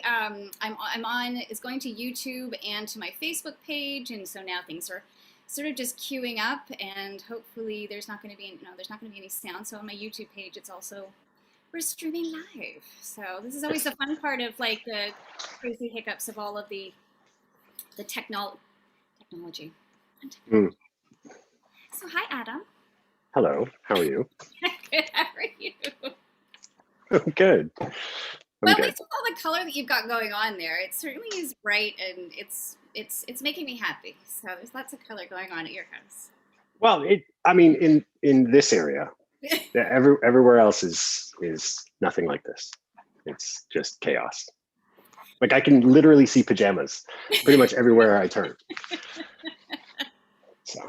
I'm on. It's going to YouTube and to my Facebook page, and so now things are sort of just queuing up, and hopefully there's not going to be any sound. So on my YouTube page, it's also we're streaming live. So this is always the fun part of like the crazy hiccups of all of the technology. Mm. So hi, Adam. Hello, how are you? Good. How are you? I'm good. I'm Well, at good. least with all the color that you've got going on there, it certainly is bright and it's making me happy. So there's lots of color going on at your house. Well, I mean, in this area, everywhere else is nothing like this. It's just chaos. Like I can literally see pajamas pretty much everywhere I turn. So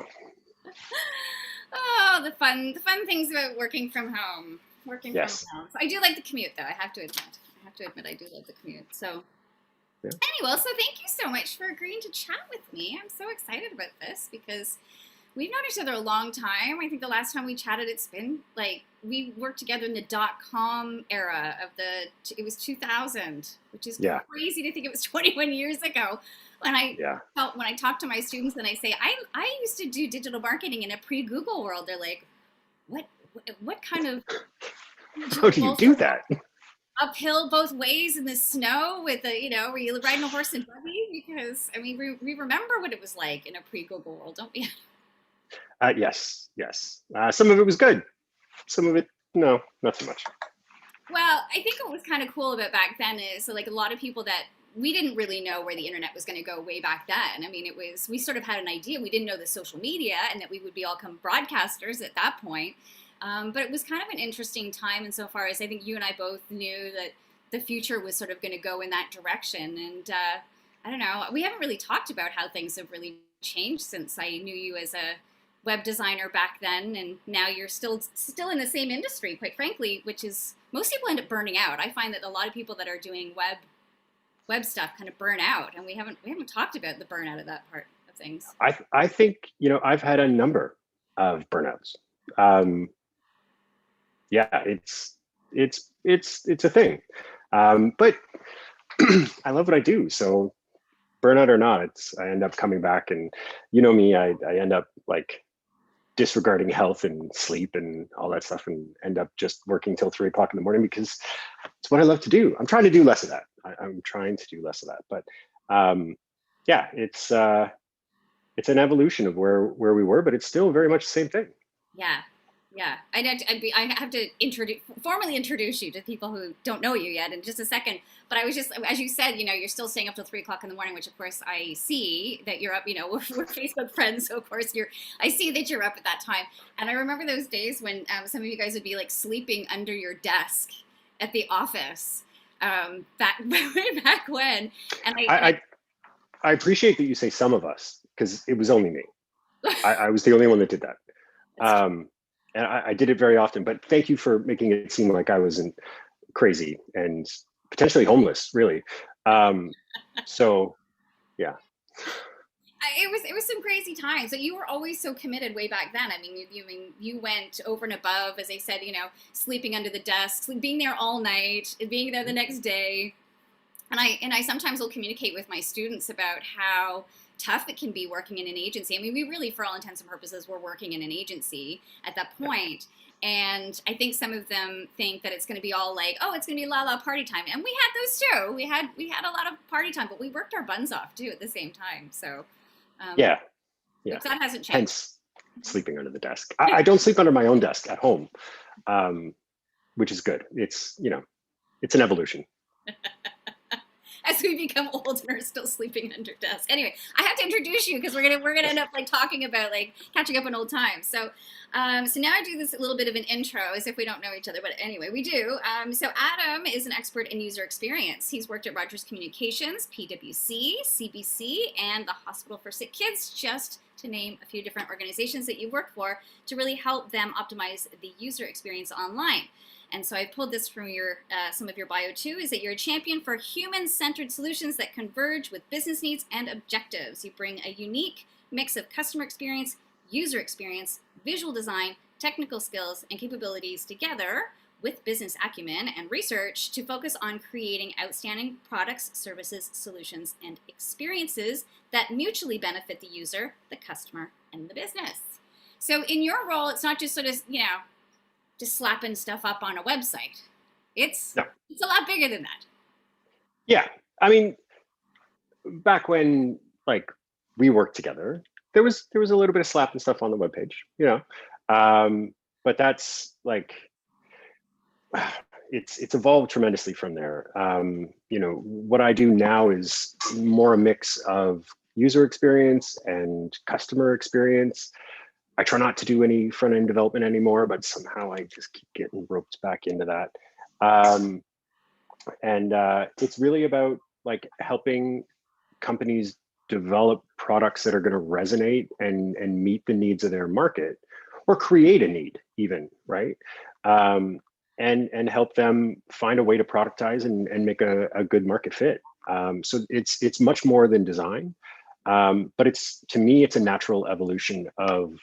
Oh, the fun things about working from home. Working from yes, home. So I do like the commute, though. I have to admit. I do love the commute. So yeah. anyway, so thank you so much for agreeing to chat with me. I'm so excited about this because we've known each other a long time. I think the last time we chatted, it's been like we worked together in the .com era of it was 2000, which is Yeah. crazy to think it was 21 years ago. When Yeah. when I talk to my students and I say I used to do digital marketing in a pre-Google world, they're like, what kind of How do you do that? uphill both ways in the snow with were you riding a horse and buggy? Because I mean, we remember what it was like in a pre-Google world, don't we? Yes, yes. Some of it was good. Some of it, no, not so much. Well, I think what was kind of cool about back then is so like a lot of people that we didn't really know where the internet was going to go way back then. I mean, we sort of had an idea. We didn't know the social media and that we would be all come broadcasters at that point. But it was kind of an interesting time insofar as I think you and I both knew that the future was sort of going to go in that direction. And I don't know, we haven't really talked about how things have really changed since I knew you as a web designer back then, and now you're still in the same industry, quite frankly, which is most people end up burning out. I find that a lot of people that are doing web stuff kind of burn out, and we haven't talked about the burnout of that part of things. I think I've had a number of burnouts. Yeah, it's a thing. But I love what I do. So burnout or not, I end up coming back, and me, I end up like disregarding health and sleep and all that stuff, and end up just working till 3 o'clock in the morning because it's what I love to do. I'm trying to do less of that. I'm trying to do less of that. But yeah, it's an evolution of where we were, but it's still very much the same thing. Yeah. Yeah, I have to formally introduce you to people who don't know you yet in just a second. But I was just, as you said, you're still staying up till 3 o'clock in the morning, which of course I see that you're up. We're Facebook friends, so of course I see that you're up at that time. And I remember those days when some of you guys would be like sleeping under your desk at the office back way back when. And I appreciate that you say some of us because it was only me. I was the only one that did that. And I did it very often, but thank you for making it seem like I wasn't crazy and potentially homeless, really. So, yeah. It was some crazy times. So you were always so committed way back then. I mean, you went over and above, as I said, sleeping under the desk, being there all night, being there the next day. And I sometimes will communicate with my students about how tough it can be working in an agency. I mean, we really, for all intents and purposes, were working in an agency at that point. And I think some of them think that it's going to be all like, oh, it's going to be la la party time. And we had those too. We had a lot of party time, but we worked our buns off too at the same time. So yeah. That hasn't changed. Hence sleeping under the desk. I don't sleep under my own desk at home, which is good. It's it's an evolution. As we become older, and are still sleeping under desks. Anyway, I have to introduce you because we're gonna end up like talking about like catching up on old times. So, so now I do this a little bit of an intro as if we don't know each other, but anyway, we do. So Adam is an expert in user experience. He's worked at Rogers Communications, PwC, CBC, and the Hospital for Sick Kids, just to name a few different organizations that you work for to really help them optimize the user experience online. And so I pulled this from your some of your bio too, is that you're a champion for human-centered solutions that converge with business needs and objectives. You bring a unique mix of customer experience, user experience, visual design, technical skills, and capabilities together with business acumen and research to focus on creating outstanding products, services, solutions, and experiences that mutually benefit the user, the customer, and the business. So in your role, it's not just sort of, just slapping stuff up on a website. It's No. it's a lot bigger than that. Yeah. I mean, back when like we worked together, there was a little bit of slapping stuff on the webpage, but that's like it's evolved tremendously from there. What I do now is more a mix of user experience and customer experience. I try not to do any front end development anymore, but somehow I just keep getting roped back into that. And it's really about like helping companies develop products that are going to resonate and meet the needs of their market, or create a need even, right? And help them find a way to productize and make a good market fit. So it's much more than design, but to me it's a natural evolution of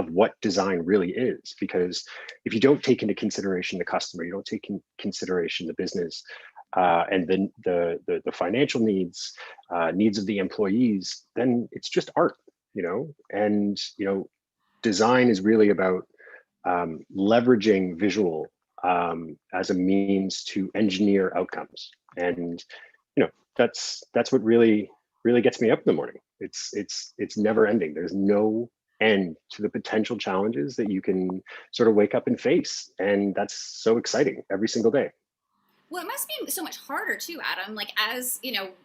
what design really is. Because if you don't take into consideration the customer, you don't take in consideration the business, and then the financial needs of the employees, then it's just art, and design is really about leveraging visual as a means to engineer outcomes. And that's what really gets me up in the morning. It's never ending. There's no end to the potential challenges that you can sort of wake up and face, and that's so exciting every single day. Well, it must be so much harder too, Adam. Like as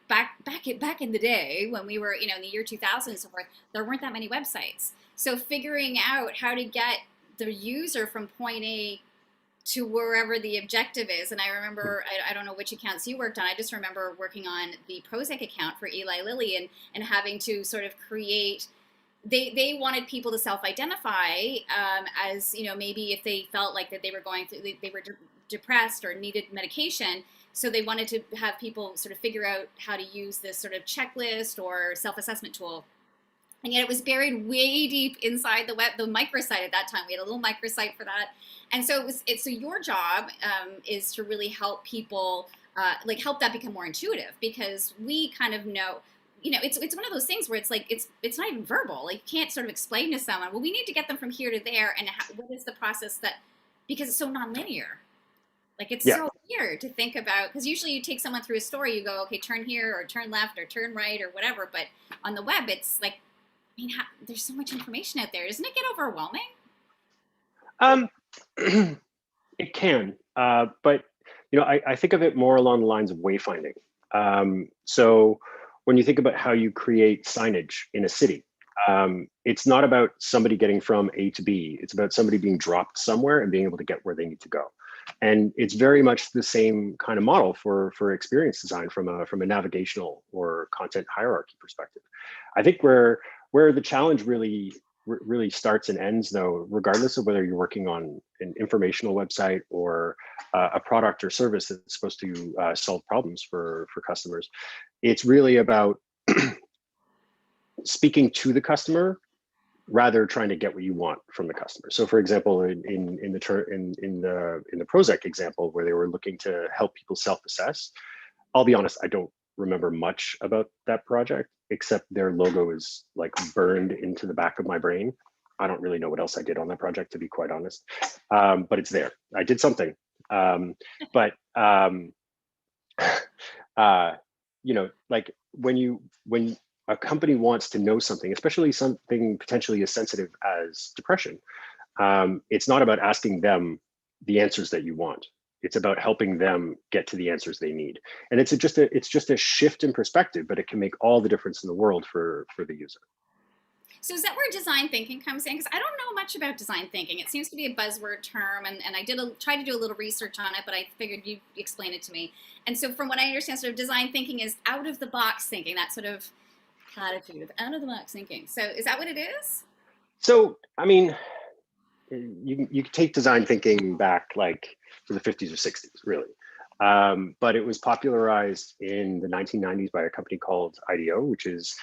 back in the day when we were, in the year 2000 and so forth, there weren't that many websites. So figuring out how to get the user from point A to wherever the objective is. And I remember, I don't know which accounts you worked on. I just remember working on the Prozac account for Eli Lilly and having to sort of create. They wanted people to self-identify as, maybe if they felt like that they were going through, they were depressed or needed medication. So they wanted to have people sort of figure out how to use this sort of checklist or self-assessment tool. And yet it was buried way deep inside the microsite at that time. We had a little microsite for that. And so so your job is to really help people, help that become more intuitive, because we kind of know, it's one of those things where it's like, it's not even verbal. Like you can't sort of explain to someone, well, we need to get them from here to there. And what is the process because it's so nonlinear. Like it's so weird to think about, because usually you take someone through a story, you go, okay, turn here or turn left or turn right or whatever. But on the web, it's like, there's so much information out there. Doesn't it get overwhelming? It can, but I think of it more along the lines of wayfinding. So when you think about how you create signage in a city, it's not about somebody getting from A to B. It's about somebody being dropped somewhere and being able to get where they need to go. And it's very much the same kind of model for experience design from a navigational or content hierarchy perspective. I think where the challenge really starts and ends, though, regardless of whether you're working on an informational website or a product or service that's supposed to solve problems for customers, it's really about speaking to the customer rather trying to get what you want from the customer. So, for example, in the Prozac example, where they were looking to help people self-assess, I'll be honest, I don't remember much about that project, except their logo is like burned into the back of my brain. I don't really know what else I did on that project, to be quite honest. But it's there. I did something. But like when a company wants to know something, especially something potentially as sensitive as depression, it's not about asking them the answers that you want. It's about helping them get to the answers they need. And it's just a shift in perspective, but it can make all the difference in the world for the user. So is that where design thinking comes in? Because I don't know much about design thinking. It seems to be a buzzword term, and I tried to do a little research on it, but I figured you'd explain it to me. And so from what I understand, sort of design thinking is out of the box thinking, that sort of platitude of out of the box thinking. So is that what it is? So, I mean, you could take design thinking back like to the 50s or 60s, really. But it was popularized in the 1990s by a company called IDEO, which is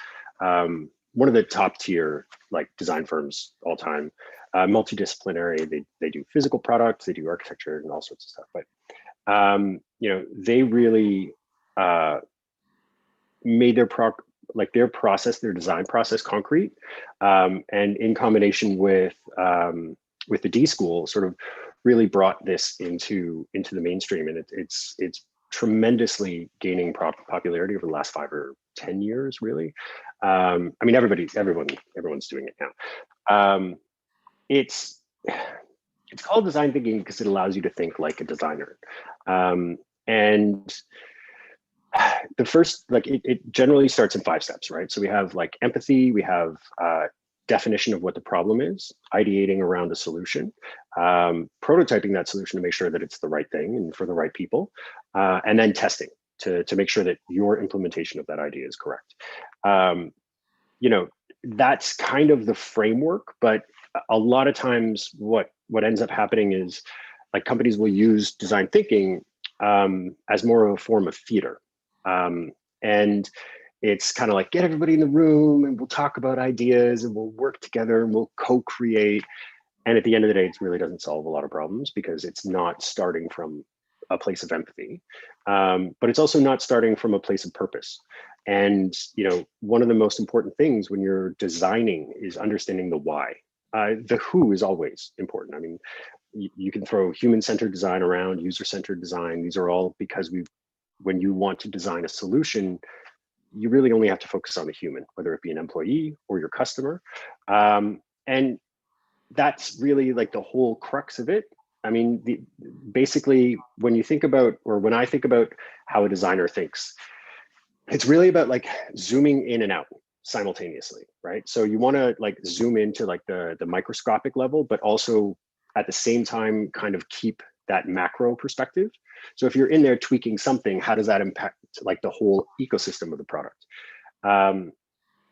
one of the top tier like design firms all time, multidisciplinary. They do physical products, they do architecture and all sorts of stuff. But you know, they really made their their design process concrete, and in combination with the D school, sort of really brought this into the mainstream, and it's tremendously gaining popularity over the last 5 or 10 years, really. I mean, everyone's doing it now. It's called design thinking because it allows you to think like a designer, and the first, like, it generally starts in 5 steps, right? So we have like empathy, we have definition of what the problem is, ideating around a solution, prototyping that solution to make sure that it's the right thing and for the right people, and then testing to make sure that your implementation of that idea is correct. You know, that's kind of the framework, but a lot of times what ends up happening is like companies will use design thinking as more of a form of theater. And it's kind of like, get everybody in the room and we'll talk about ideas and we'll work together and we'll co-create. And at the end of the day, it really doesn't solve a lot of problems because it's not starting from a place of empathy, but it's also not starting from a place of purpose. And, you know, one of the most important things when you're designing is understanding the why. The who is always important. I mean, you can throw human-centered design around, user-centered design. These are all because when you want to design a solution, you really only have to focus on the human, whether it be an employee or your customer. And that's really like the whole crux of it. I mean, basically, when you think about, or when I think about how a designer thinks, it's really about like zooming in and out simultaneously, right? So you want to like zoom into like the microscopic level, but also at the same time kind of keep that macro perspective. So if you're in there tweaking something, how does that impact like the whole ecosystem of the product?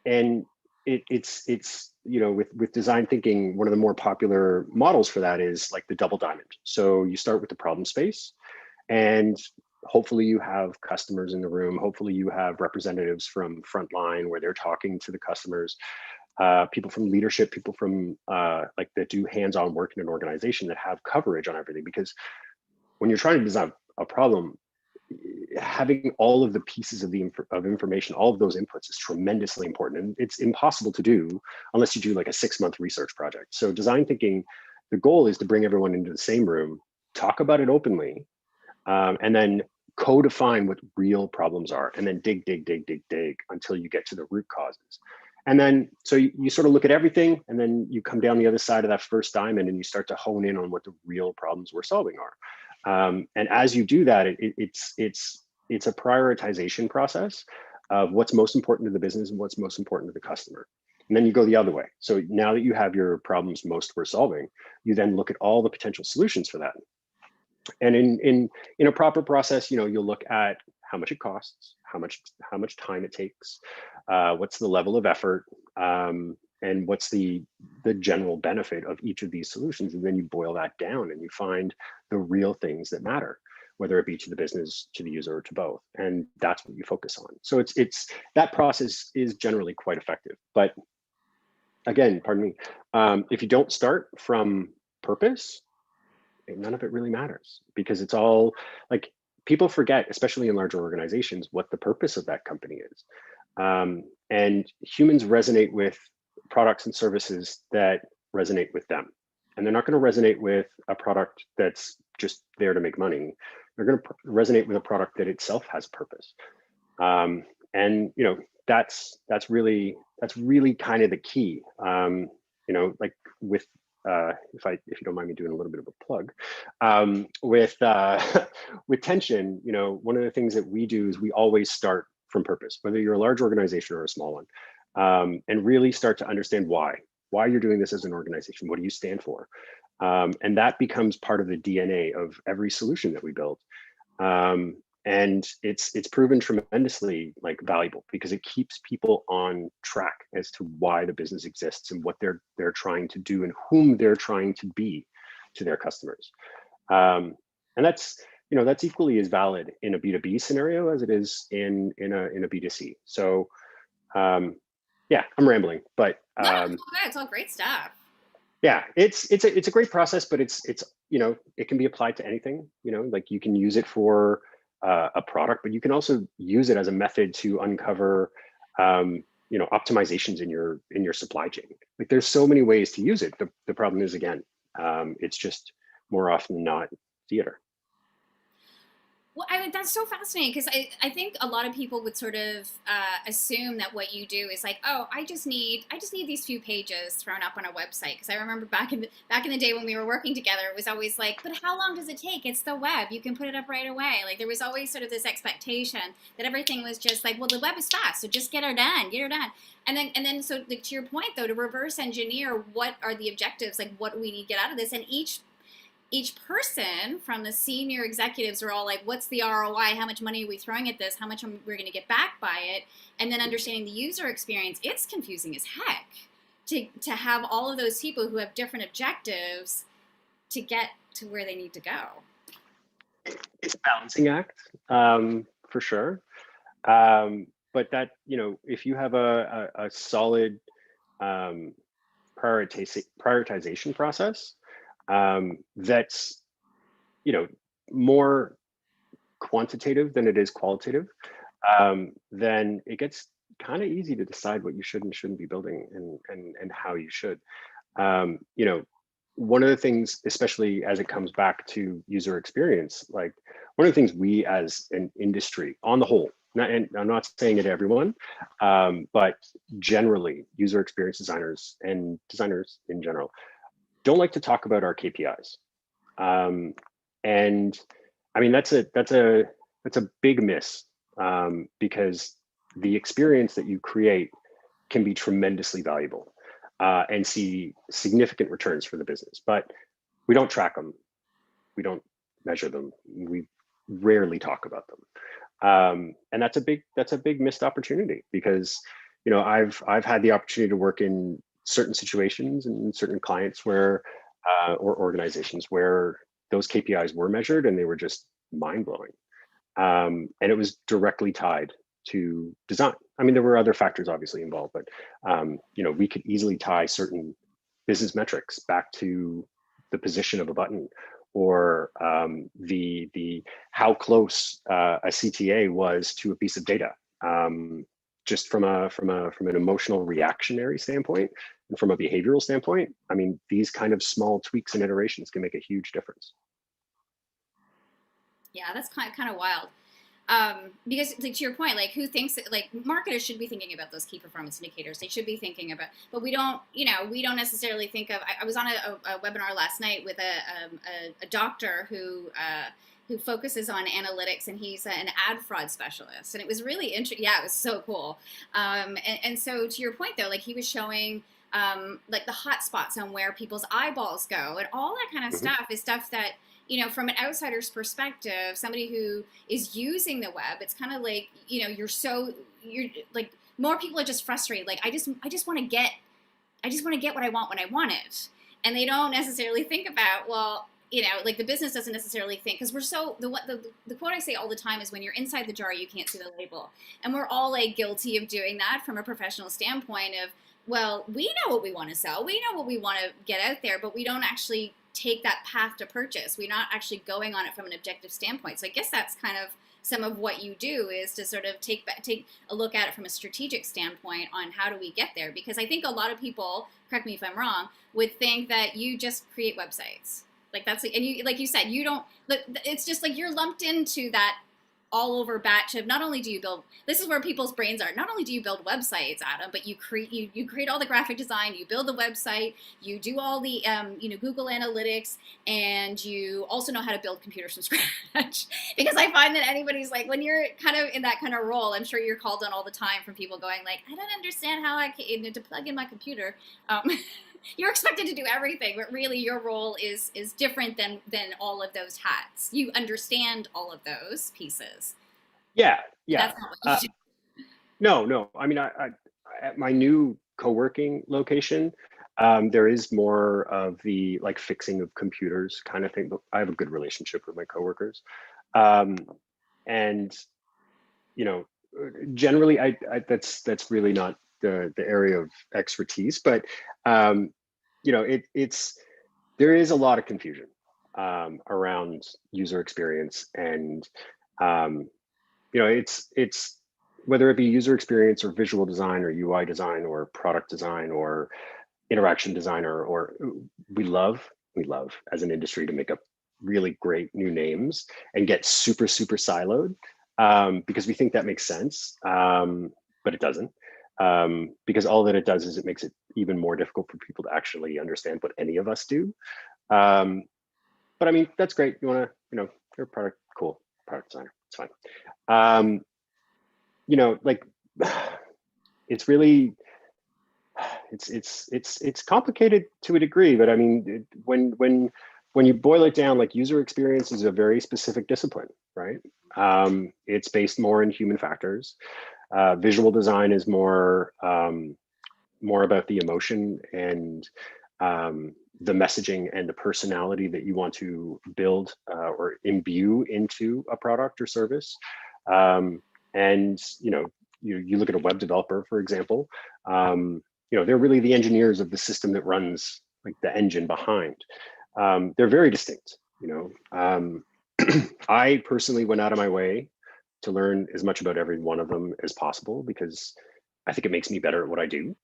And it's you know, with design thinking, one of the more popular models for that is like the double diamond. So you start with the problem space, and hopefully you have customers in the room. Hopefully you have representatives from frontline where they're talking to the customers, people from leadership, people from like that do hands-on work in an organization that have coverage on everything. Because when you're trying to design a problem, having all of the pieces of information, all of those inputs is tremendously important, and it's impossible to do unless you do like a 6-month research project. So design thinking, the goal is to bring everyone into the same room, talk about it openly, and then co-define what real problems are, and then dig until you get to the root causes. And then, so you sort of look at everything, and then you come down the other side of that first diamond and you start to hone in on what the real problems we're solving are. And as you do that, it's a prioritization process of what's most important to the business and what's most important to the customer. And then you go the other way. So now that you have your problems most worth solving, you then look at all the potential solutions for that. And in a proper process, you know, you'll look at how much it costs, how much time it takes, what's the level of effort, and what's the general benefit of each of these solutions. And then you boil that down and you find the real things that matter, whether it be to the business, to the user, or to both. And that's what you focus on. So it's that process is generally quite effective. But again, pardon me, if you don't start from purpose, none of it really matters, because it's all like, people forget, especially in larger organizations, what the purpose of that company is. And humans resonate with products and services that resonate with them. And they're not going to resonate with a product that's just there to make money. They're going to resonate with a product that itself has purpose. And you know, that's really kind of the key. You know, like with if you don't mind me doing a little bit of a plug, with tension, you know, one of the things that we do is we always start from purpose, whether you're a large organization or a small one, and really start to understand why you're doing this as an organization. What do you stand for? And that becomes part of the DNA of every solution that we build. And it's proven tremendously like valuable, because it keeps people on track as to why the business exists and what they're trying to do and whom they're trying to be to their customers. And that's, you know, that's equally as valid in a B2B scenario as it is in a B2C. So yeah, I'm rambling, but No, it's all good. It's all great stuff. yeah, it's a great process, but it's it can be applied to anything. Like you can use it for a product, but you can also use it as a method to uncover optimizations in your supply chain. Like there's so many ways to use it. The problem is, again, it's just more often than not theater. Well, that's so fascinating because I think a lot of people would sort of assume that what you do is like, oh, I just need these few pages thrown up on a website. Because I remember back in the day when we were working together, it was always like, but how long does it take? It's the web. You can put it up right away. Like there was always sort of this expectation that everything was just like, well, the web is fast, so just get her done, get her done. And then so like, to your point though, to reverse engineer what are the objectives, like what do we need to get out of this, and each person from the senior executives are all like, what's the ROI? How much money are we throwing at this? How much we're going to get back by it? And then understanding the user experience, it's confusing as heck to have all of those people who have different objectives to get to where they need to go. It's a balancing act, for sure. But that, if you have a solid prioritization process, that's more quantitative than it is qualitative, then it gets kind of easy to decide what you should and shouldn't be building, and how you should. One of the things, especially as it comes back to user experience, like one of the things we as an industry on the whole, and I'm not saying it everyone, but generally user experience designers and designers in general don't like to talk about our KPIs. And I mean, that's a big miss, because the experience that you create can be tremendously valuable, and see significant returns for the business, but we don't track them. We don't measure them. We rarely talk about them. And that's a big missed opportunity, because, I've had the opportunity to work in certain situations and certain clients where, or organizations where those KPIs were measured and they were just mind blowing. And it was directly tied to design. I mean, there were other factors obviously involved, but we could easily tie certain business metrics back to the position of a button, or the how close a CTA was to a piece of data, just from an emotional reactionary standpoint and from a behavioral standpoint. I mean, these kind of small tweaks and iterations can make a huge difference. Yeah, that's kind of wild. Because like, to your point, like who thinks that, like marketers should be thinking about those key performance indicators. They should be thinking about, but we don't necessarily think of. I was on a webinar last night with a doctor who focuses on analytics, and he's an ad fraud specialist, and it was really interesting. Yeah, it was so cool. And so to your point though, like he was showing like the hot spots on where people's eyeballs go, and all that kind of stuff is stuff that, from an outsider's perspective, somebody who is using the web, it's kind of like, you're like, more people are just frustrated. Like, I just want to get what I want when I want it. And they don't necessarily think about, well, like the business doesn't necessarily think, because we're so, the quote I say all the time is, when you're inside the jar, you can't see the label. And we're all like guilty of doing that from a professional standpoint of, well, we know what we want to sell. We know what we want to get out there, but we don't actually take that path to purchase. We're not actually going on it from an objective standpoint. So I guess that's kind of some of what you do, is to sort of take a look at it from a strategic standpoint on how do we get there. Because I think a lot of people, correct me if I'm wrong, would think that you just create websites. Like that's, and you, like you said, you don't, it's just like you're lumped into that all over batch of, not only do you build, this is where people's brains are, not only do you build websites, Adam, but you create all the graphic design, you build the website, you do all the Google Analytics, and you also know how to build computers from scratch. Because I find that anybody's like, when you're kind of in that kind of role, I'm sure you're called on all the time from people going like, I don't understand how I can to plug in my computer. You're expected to do everything, but really your role is different than all of those hats. You understand all of those pieces. Yeah. That's not what you do. No. I mean, I at my new co-working location, there is more of the like fixing of computers kind of thing, but I have a good relationship with my coworkers. And generally, I that's really not the area of expertise, but there is a lot of confusion around user experience, and it's whether it be user experience or visual design or UI design or product design or interaction designer, or we love as an industry to make up really great new names and get super siloed, because we think that makes sense, but it doesn't, because all that it does is it makes it even more difficult for people to actually understand what any of us do. But I mean, that's great. You want to, you're a product, cool product designer, it's fine. Like it's really, it's complicated to a degree, but I mean, when you boil it down, like user experience is a very specific discipline, right? It's based more in human factors. Visual design is more about the emotion and the messaging and the personality that you want to build or imbue into a product or service. And you look at a web developer, for example, they're really the engineers of the system that runs like the engine behind. They're very distinct. I personally went out of my way to learn as much about every one of them as possible, because I think it makes me better at what I do.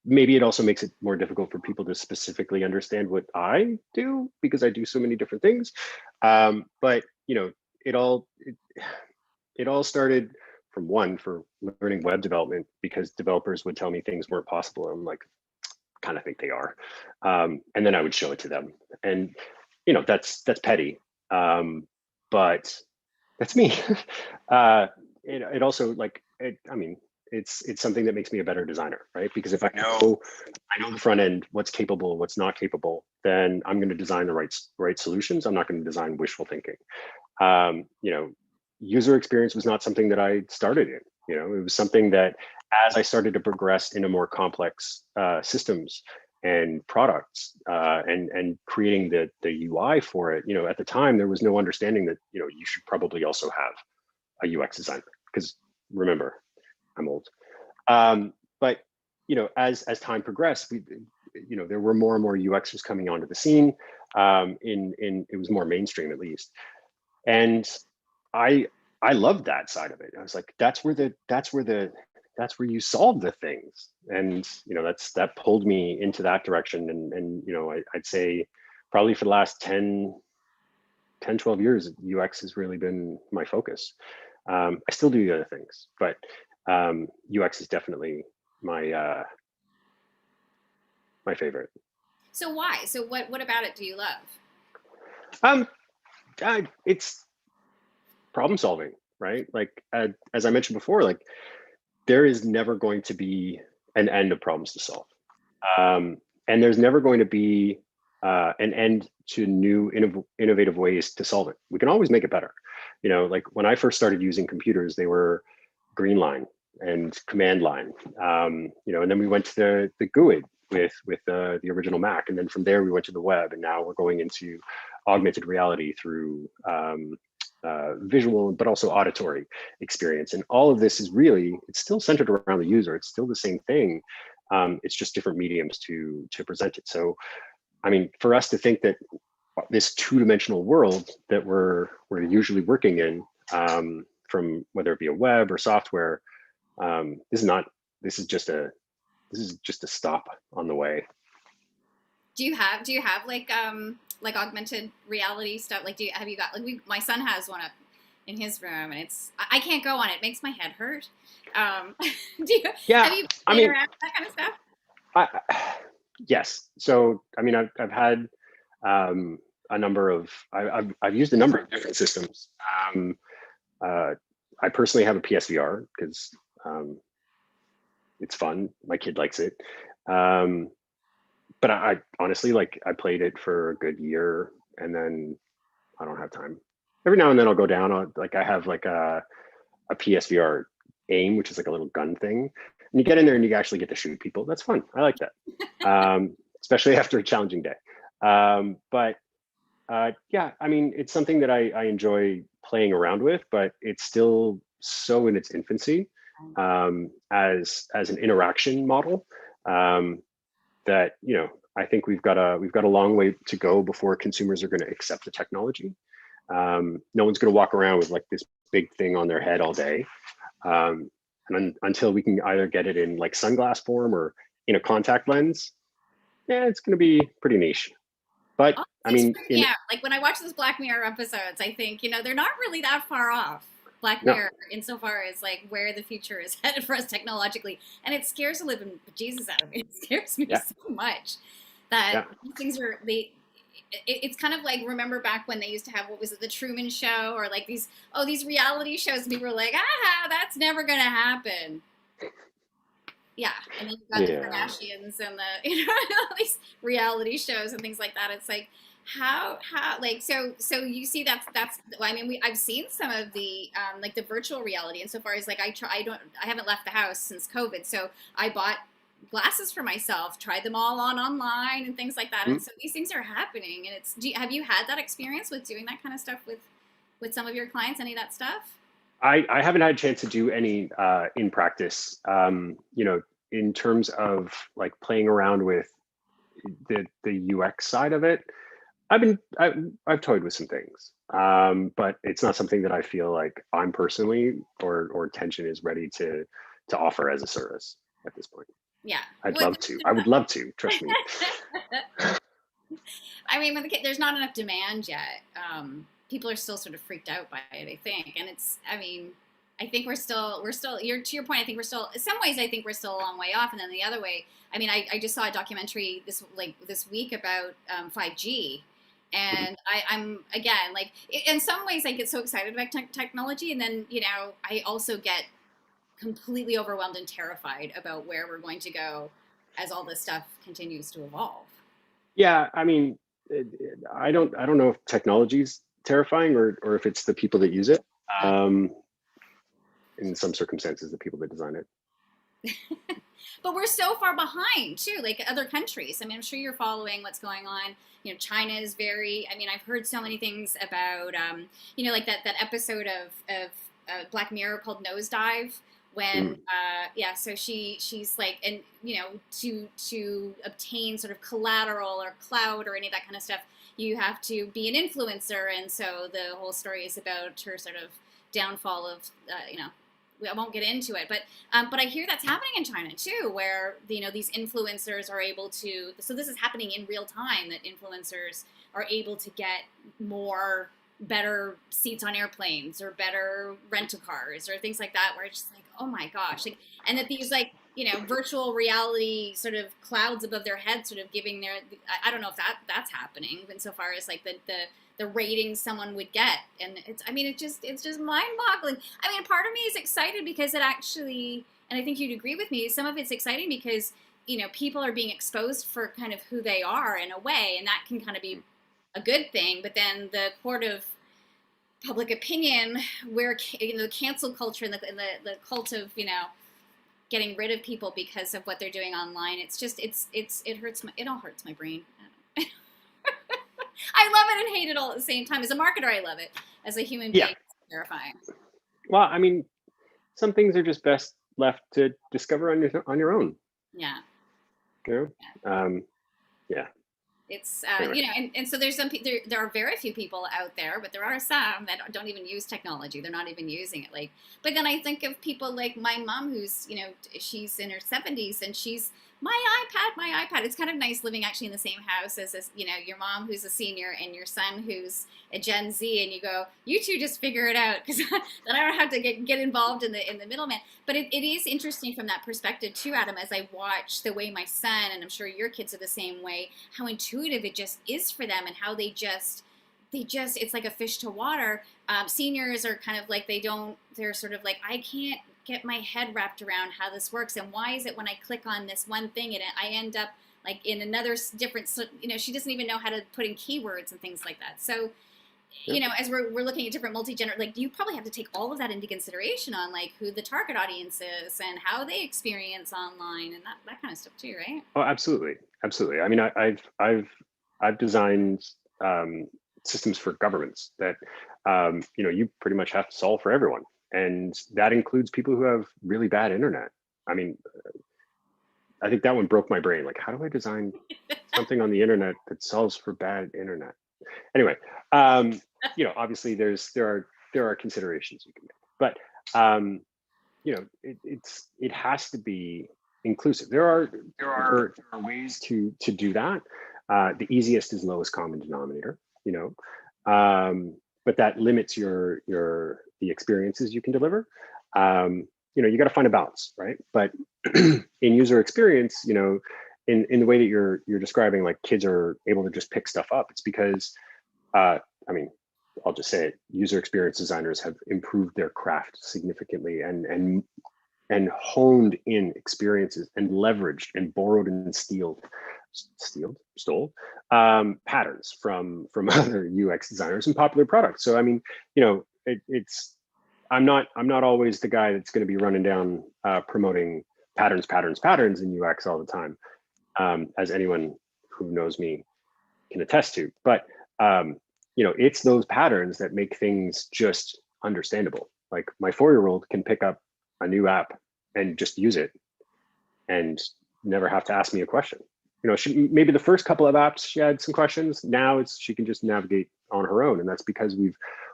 Maybe it also makes it more difficult for people to specifically understand what I do, because I do so many different things. But it all started for learning web development, because developers would tell me things weren't possible. I'm like, kind of think they are. And then I would show it to them. And, that's petty. But that's me. It also it's something that makes me a better designer, right? Because if I know the front end, what's capable, what's not capable, then I'm going to design the right solutions. I'm not going to design wishful thinking. User experience was not something that I started in. It was something that, as I started to progress into more complex systems and products, and creating the UI for it, at the time there was no understanding that you should probably also have a UX designer, because remember, I'm old. But as time progressed, there were more and more UXers coming onto the scene. It was more mainstream, at least, and I loved that side of it. I was like, that's where you solve the things, and that pulled me into that direction. And I'd say probably for the last 10 12 years, UX has really been my focus. I still do the other things, but UX is definitely my my favorite. So why? So what about it do you love? It's problem solving, right? Like as I mentioned before, like there is never going to be an end of problems to solve, and there's never going to be an end to new innovative ways to solve it. We can always make it better. Like when I first started using computers, they were green line and command line, and then we went to the GUID with the original Mac, and then from there we went to the web, and now we're going into augmented reality through visual but also auditory experience. And all of this is really, it's still centered around the user. It's still the same thing. It's just different mediums to present it. So I mean, for us to think that this two-dimensional world that we're usually working in, from whether it be a web or software, this is just a stop on the way. Do you have like augmented reality stuff? Like have you got, like, my son has one up in his room, and I can't go on it. It makes my head hurt. Have you played around with that kind of stuff? Yes. So I mean, I've had a number of I've used a number of different systems. I personally have a PSVR because it's fun. My kid likes it. But I honestly, like, I played it for a good year, and then I don't have time. Every now and then I'll go down. I have like a PSVR aim, which is like a little gun thing. And you get in there and you actually get to shoot people. That's fun. I like that, especially after a challenging day. But yeah, I mean, it's something that I enjoy playing around with, but it's still so in its infancy. as an interaction model. That, you know, I think we've got a long way to go before consumers are going to accept the technology. No one's going to walk around with like this big thing on their head all day. And until we can either get it in like sunglass form or in a contact lens, yeah, it's going to be pretty niche. But I mean, yeah, like when I watch those Black Mirror episodes, I think, you know, they're not really that far off. Black no, Mirror, insofar as like where the future is headed for us technologically, and it scares the living Jesus out of me. It scares me yeah, so much that yeah, these things are they. It's kind of like, remember back when they used to have, what was it, the Truman Show, or like these reality shows, and people were like, that's never gonna happen. Yeah, and then you've got the yeah. Kardashians and the all these reality shows and things like that. It's like, how like, so you see that's I mean, I've seen some of the like the virtual reality, insofar as like I haven't left the house since COVID, so I bought glasses for myself, tried them all on online and things like that, Mm. and so these things are happening. And have you had that experience with doing that kind of stuff with some of your clients, any of that stuff? I haven't had a chance to do any in practice. You know, in terms of like playing around with the UX side of it, I've toyed with some things, but it's not something that I feel like I'm personally or Tension is ready to offer as a service at this point. Yeah, I'd well, love to. I would love to. Trust me. I mean, there's not enough demand yet. People are still sort of freaked out by it, I think, and it's. I mean, I think we're still. You're to your point. I think we're still. In some ways, I think we're still a long way off, and then the other way. I mean, I just saw a documentary this week about 5G, Mhm. and I'm again like, in some ways I get so excited about technology, and then, you know, I also get completely overwhelmed and terrified about where we're going to go as all this stuff continues to evolve. Yeah, I mean, I don't know if technology's terrifying or if it's the people that use it. Um, in some circumstances, the people that design it. But we're so far behind too, like other countries. I mean, I'm sure you're following what's going on. You know, China is very. I mean, I've heard so many things about, you know, like that episode of Black Mirror called Nosedive. When, Mm. yeah, so she's like, and you know, to obtain sort of collateral or clout or any of that kind of stuff, you have to be an influencer, and so the whole story is about her sort of downfall of, you know, I won't get into it, but I hear that's happening in China too, where, you know, these influencers are able to. So this is happening in real time, that influencers are able to get more better seats on airplanes or better rental cars or things like that, where it's just like, oh my gosh, like, and that these, like, you know, virtual reality sort of clouds above their heads, sort of giving their. I don't know if that's happening insofar as like the ratings someone would get, and it's, I mean, it's just mind-boggling. I mean, part of me is excited because it actually, and I think you'd agree with me, some of it's exciting because, you know, people are being exposed for kind of who they are in a way, and that can kind of be a good thing. But then the court of public opinion, where, you know, the cancel culture and the cult of, you know, getting rid of people because of what they're doing online, it's just it hurts it all hurts my brain. I love it and hate it all at the same time. As a marketer, I love it. As a human Yeah. being, it's terrifying. Well, I mean, some things are just best left to discover on your own. Yeah. You know. Yeah. It's, Anyway. you know, and so there's there are very few people out there, but there are some that don't even use technology. They're not even using it. Like, but then I think of people like my mom, who's, you know, she's in her 70s, and she's my iPad. It's kind of nice living actually in the same house as this, you know, your mom who's a senior and your son who's a Gen Z, and you go, you two just figure it out, because then I don't have to get involved in the middleman. But it is interesting from that perspective too, Adam, as I watch the way my son, and I'm sure your kids are the same way, how intuitive it just is for them, and how they just it's like a fish to water. Seniors are kind of like, they're sort of like, I can't get my head wrapped around how this works, and why is it when I click on this one thing and I end up like in another different, you know, she doesn't even know how to put in keywords and things like that. So, Yep. you know, as we're looking at different multi-gender, like, you probably have to take all of that into consideration on like who the target audience is and how they experience online and that kind of stuff too, right? Oh, absolutely, absolutely. I mean, I've designed systems for governments that you know, you pretty much have to solve for everyone, And that includes people who have really bad internet. I mean, I think that one broke my brain. Like, how do I design something on the internet that solves for bad internet? Anyway, obviously there are considerations you can make, but it has to be inclusive. There are ways to do that. The easiest is lowest common denominator, but that limits the experiences you can deliver. You got to find a balance, right? But in user experience, in the way that you're describing, like kids are able to just pick stuff up, it's because I mean, I'll just say it, user experience designers have improved their craft significantly and honed in experiences and leveraged and borrowed and stole patterns from other UX designers and popular products. So I mean, I'm not always the guy that's going to be running down promoting patterns in UX all the time, as anyone who knows me can attest to. But it's those patterns that make things just understandable. Like my 4-year-old can pick up a new app and just use it and never have to ask me a question. Maybe the first couple of apps she had some questions. Now she can just navigate on her own, and that's because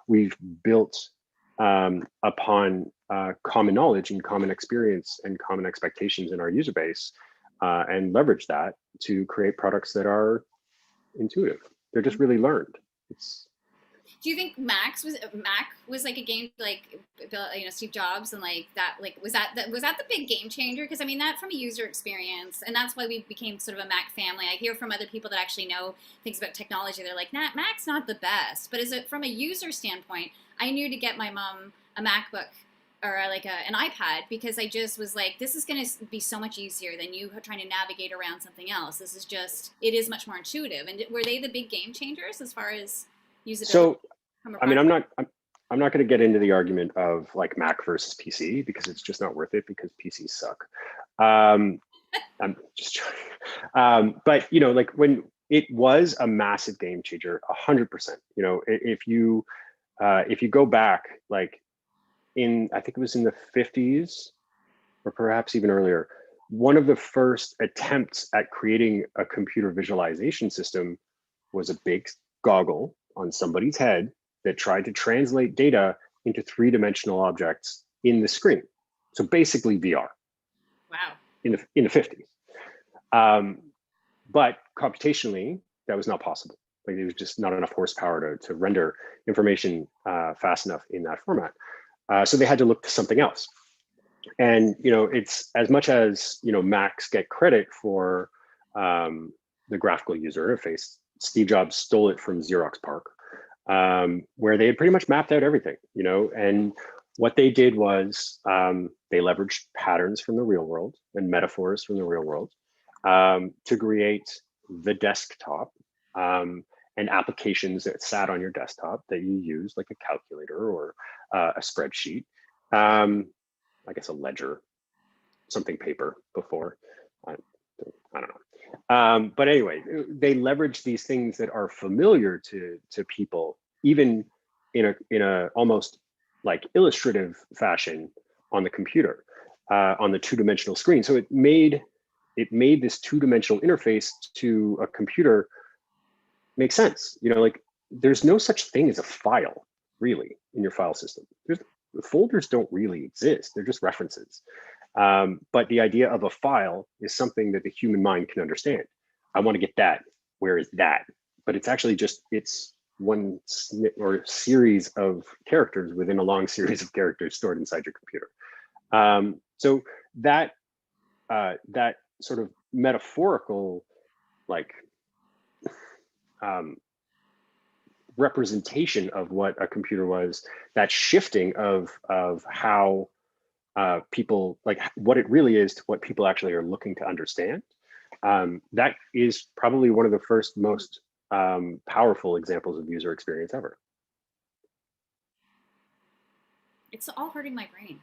we've built upon common knowledge and common experience and common expectations in our user base, and leverage that to create products that are intuitive. They're just really learned. Do you think Mac was like a game, like Steve Jobs and like that, like was that the big game changer? Because I mean, that from a user experience, and that's why we became sort of a Mac family. I hear from other people that actually know things about technology, they're like, nah, Mac's not the best, but from a user standpoint, I knew to get my mom a MacBook or like an iPad, because I just was like, this is going to be so much easier than you trying to navigate around something else. It is much more intuitive. And were they the big game changers as far as usability? So, I mean, I'm not going to get into the argument of like Mac versus PC, because it's just not worth it, because PCs suck. I'm just joking. But like when it was a massive game changer, 100%. If you go back, like I think it was in the 50s or perhaps even earlier, one of the first attempts at creating a computer visualization system was a big goggle on somebody's head that tried to translate data into 3-dimensional objects in the screen. So basically VR. Wow. In the 50s. But computationally, that was not possible. Like there was just not enough horsepower to render information fast enough in that format. So they had to look to something else. And it's as much as Macs get credit for the graphical user interface. Steve Jobs stole it from Xerox PARC, where they had pretty much mapped out everything. And what they did was they leveraged patterns from the real world and metaphors from the real world to create the desktop and applications that sat on your desktop that you use, like a calculator or a spreadsheet. I guess a ledger, something paper before. I don't know. But anyway, they leverage these things that are familiar to people, even in a almost like illustrative fashion on the computer, on the 2-dimensional screen. So it made this 2-dimensional interface to a computer make sense. Like there's no such thing as a file really in your file system. The folders don't really exist. They're just references. But the idea of a file is something that the human mind can understand. I want to get that. Where is that? But it's actually it's one or series of characters within a long series of characters stored inside your computer. So that sort of metaphorical, like representation of what a computer was, that shifting of how people, like what it really is to what people actually are looking to understand, that is probably one of the first most powerful examples of user experience ever. It's all hurting my brain.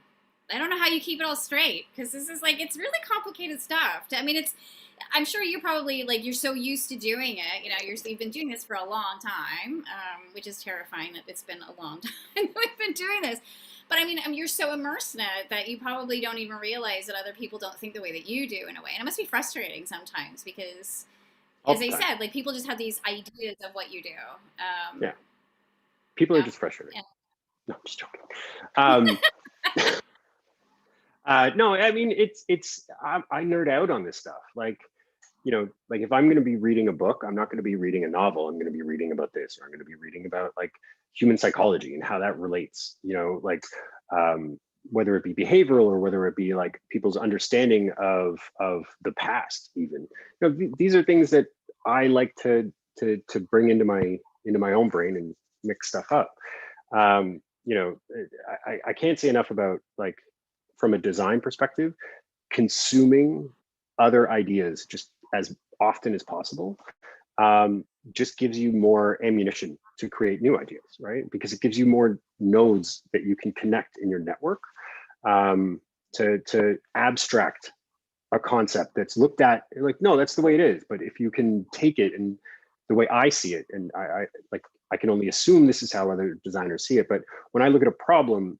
I don't know how you keep it all straight, because this is like, it's really complicated stuff. I mean, I'm sure you're probably like, you're so used to doing it. You've been doing this for a long time, which is terrifying that it's been a long time we've been doing this. But I mean, you're so immersed in it that you probably don't even realize that other people don't think the way that you do in a way. And it must be frustrating sometimes because, all as the I time. said, like people just have these ideas of what you do. Yeah, people are Yeah, just frustrated. yeah, No, I'm just joking. Um, no, I mean I nerd out on this stuff. Like, like if I'm going to be reading a book, I'm not going to be reading a novel. I'm going to be reading about this, or I'm going to be reading about like human psychology and how that relates. Like um, whether it be behavioral or whether it be like people's understanding of the past. Even these are things that I like to bring into my own brain and mix stuff up. Um, I can't say enough about like from a design perspective, consuming other ideas just as often as possible just gives you more ammunition to create new ideas, right? Because it gives you more nodes that you can connect in your network to abstract a concept that's looked at like, no, that's the way it is. But if you can take it and the way I see it, and I like, I can only assume this is how other designers see it. But when I look at a problem,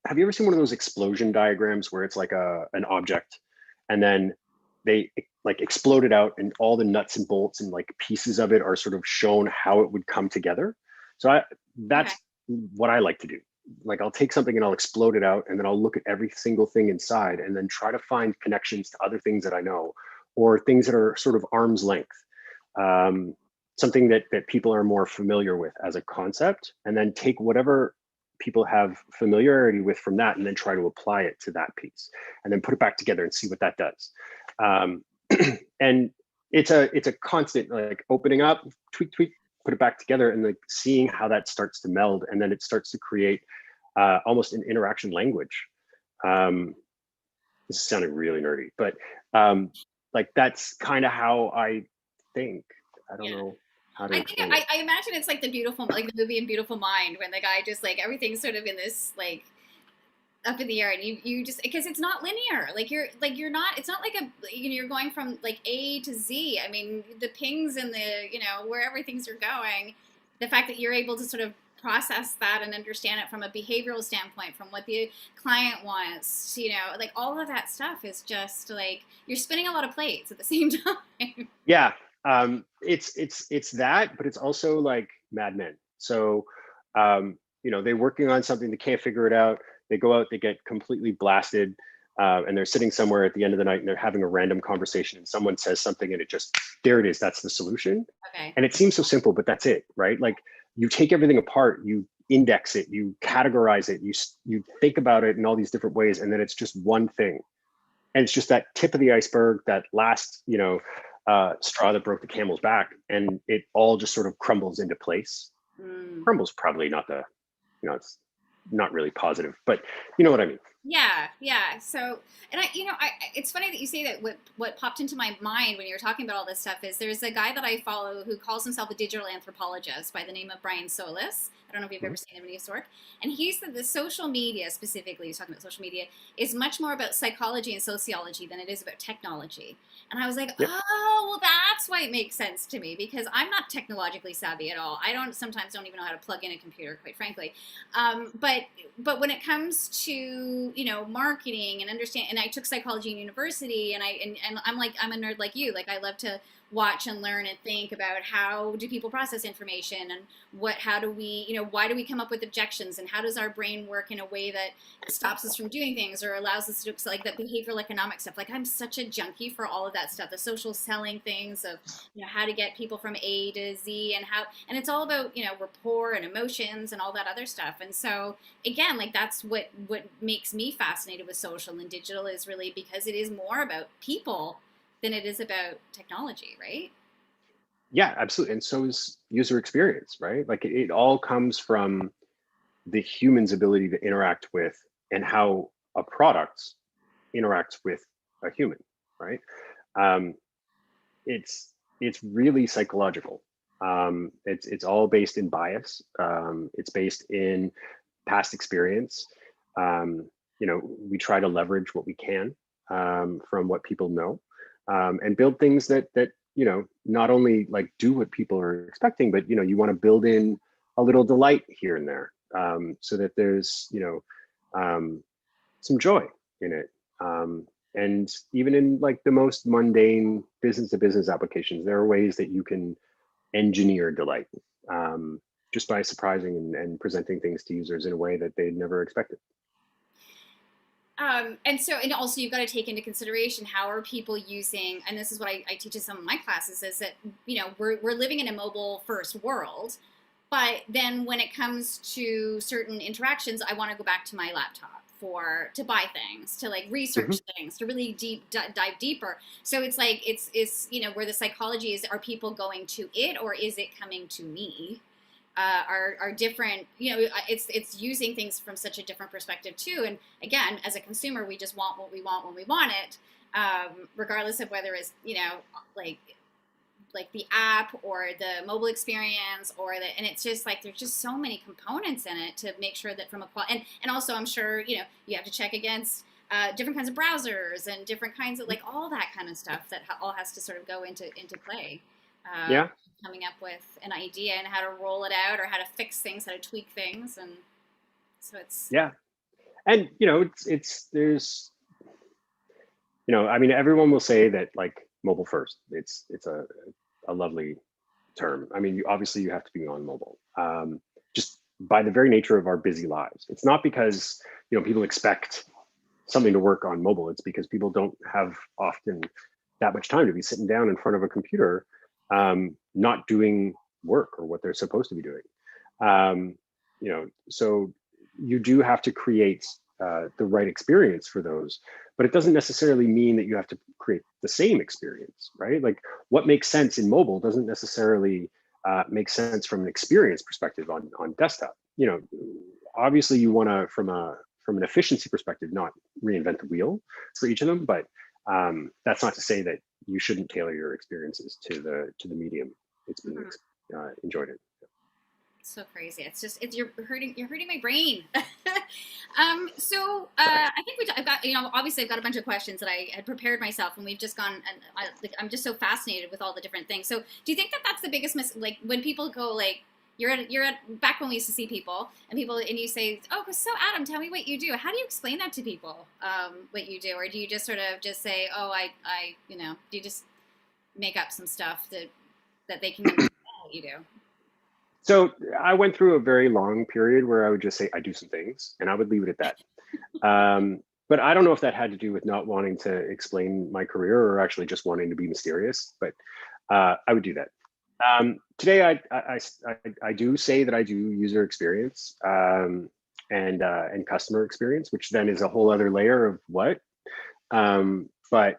have you ever seen one of those explosion diagrams where it's like an object and then they like explode it out and all the nuts and bolts and like pieces of it are sort of shown how it would come together? So okay. that's what I like to do. Like I'll take something and I'll explode it out and then I'll look at every single thing inside and then try to find connections to other things that I know or things that are sort of arm's length. Um, Something that people are more familiar with as a concept, and then take whatever people have familiarity with from that and then try to apply it to that piece and then put it back together and see what that does. um, and it's a constant like opening up, tweak, put it back together, and like seeing how that starts to meld, and then it starts to create almost an interaction language. This is sounding really nerdy, but like that's kind of how I think. I don't Yeah. know how to I think explain it. I imagine it's like the beautiful, like the movie in Beautiful Mind, when the guy just like everything's sort of in this like up in the air, and you just because it's not linear. You're not. It's not like you're going from like A to Z. I mean, the pings and the where everything's are going. The fact that you're able to sort of process that and understand it from a behavioral standpoint, from what the client wants, like all of that stuff is just like you're spinning a lot of plates at the same time. Yeah, it's that, but it's also like Mad Men. So, they're working on something, they can't figure it out. They go out, they get completely blasted, and they're sitting somewhere at the end of the night, and they're having a random conversation, and someone says something, and it just there it is. That's the solution, Okay. and it seems so simple, but that's it, right? Like you take everything apart, you index it, you categorize it, you think about it in all these different ways, and then it's just one thing, and it's just that tip of the iceberg, that last straw that broke the camel's back, and it all just sort of crumbles into place. Mm. Crumbles probably not it's not really positive, but you know what I mean. Yeah, yeah. So, and it's funny that you say that. What popped into my mind when you were talking about all this stuff is there's a guy that I follow who calls himself a digital anthropologist by the name of Brian Solis. I don't know if you've Mhm. ever seen him in his work. And he said the social media, specifically, he's talking about social media, is much more about psychology and sociology than it is about technology. And I was like, Yep. oh, well, that's why it makes sense to me because I'm not technologically savvy at all. I sometimes don't even know how to plug in a computer, quite frankly. But when it comes to marketing and understand, and I took psychology in university, and I'm a nerd like you. Like I love to watch and learn and think about how do people process information, and how do we why do we come up with objections, and how does our brain work in a way that stops us from doing things or allows us to do like that behavioral economic stuff. Like I'm such a junkie for all of that stuff, the social selling things of how to get people from A to Z, and it's all about rapport and emotions and all that other stuff. And so again, like that's what makes me fascinated with social and digital, is really because it is more about people than it is about technology, right? Yeah, absolutely. And so is user experience, right? Like it all comes from the human's ability to interact with, and how a product interacts with a human, right? Um, it's really psychological. It's all based in bias. It's based in past experience. We try to leverage what we can from what people know, and build things that not only like do what people are expecting, but you want to build in a little delight here and there. so that there's, some joy in it. And even in like the most mundane business to business applications, there are ways that you can engineer delight, just by surprising and presenting things to users in a way that they never expected. And also you've got to take into consideration how are people using, and this is what I teach in some of my classes, is that, we're living in a mobile first world, but then when it comes to certain interactions, I want to go back to my laptop to buy things, to like research things, to really dive deeper. So it's like, it's, where the psychology is, are people going to it or is it coming to me? Are different, it's using things from such a different perspective too. And again, as a consumer, we just want what we want when we want it, regardless of whether it's, like the app or the mobile experience and it's just like, there's just so many components in it to make sure that from a quality, and also I'm sure, you have to check against different kinds of browsers and different kinds of like all that kind of stuff that all has to sort of go into play. Yeah. Coming up with an idea and how to roll it out or how to fix things, how to tweak things. And so it's, yeah. And, it's there's, I mean, everyone will say that like mobile first, it's a lovely term. I mean, obviously you have to be on mobile, just by the very nature of our busy lives. It's not because, people expect something to work on mobile. It's because people don't have often that much time to be sitting down in front of a computer, not doing work or what they're supposed to be doing. So you do have to create the right experience for those, but it doesn't necessarily mean that you have to create the same experience, right? Like what makes sense in mobile doesn't necessarily make sense from an experience perspective on desktop. Obviously you want to, from an efficiency perspective, not reinvent the wheel for each of them, but that's not to say that you shouldn't tailor your experiences to the medium it's being enjoyed in. So crazy. It's just, you're hurting my brain. I think I've got, obviously I've got a bunch of questions that I had prepared myself and we've just gone, and I'm just so fascinated with all the different things. So do you think that that's the biggest like when people go like, you're at back when we used to see people and you say, oh, so Adam, tell me what you do. How do you explain that to people, what you do? Or do you just sort of just say, oh, do you just make up some stuff that they can understand what you do? So I went through a very long period where I would just say, I do some things, and I would leave it at that. But I don't know if that had to do with not wanting to explain my career or actually just wanting to be mysterious, but I would do that. Today, I do say that I do user experience and customer experience, which then is a whole other layer of what. But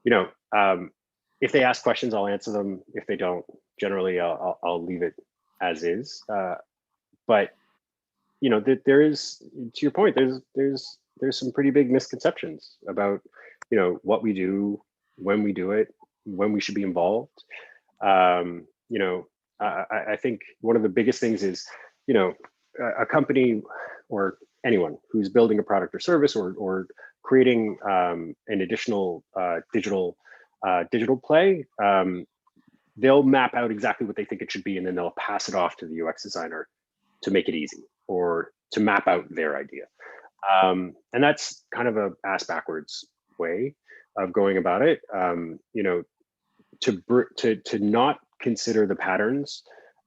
if they ask questions, I'll answer them. If they don't, generally, I'll leave it as is. But there is, to your point, there's some pretty big misconceptions about what we do, when we do it, when we should be involved. I think one of the biggest things is a company or anyone who's building a product or service or creating an additional digital play, they'll map out exactly what they think it should be, and then they'll pass it off to the UX designer to make it easy or to map out their idea. And that's kind of a ass backwards way of going about it. To not consider the patterns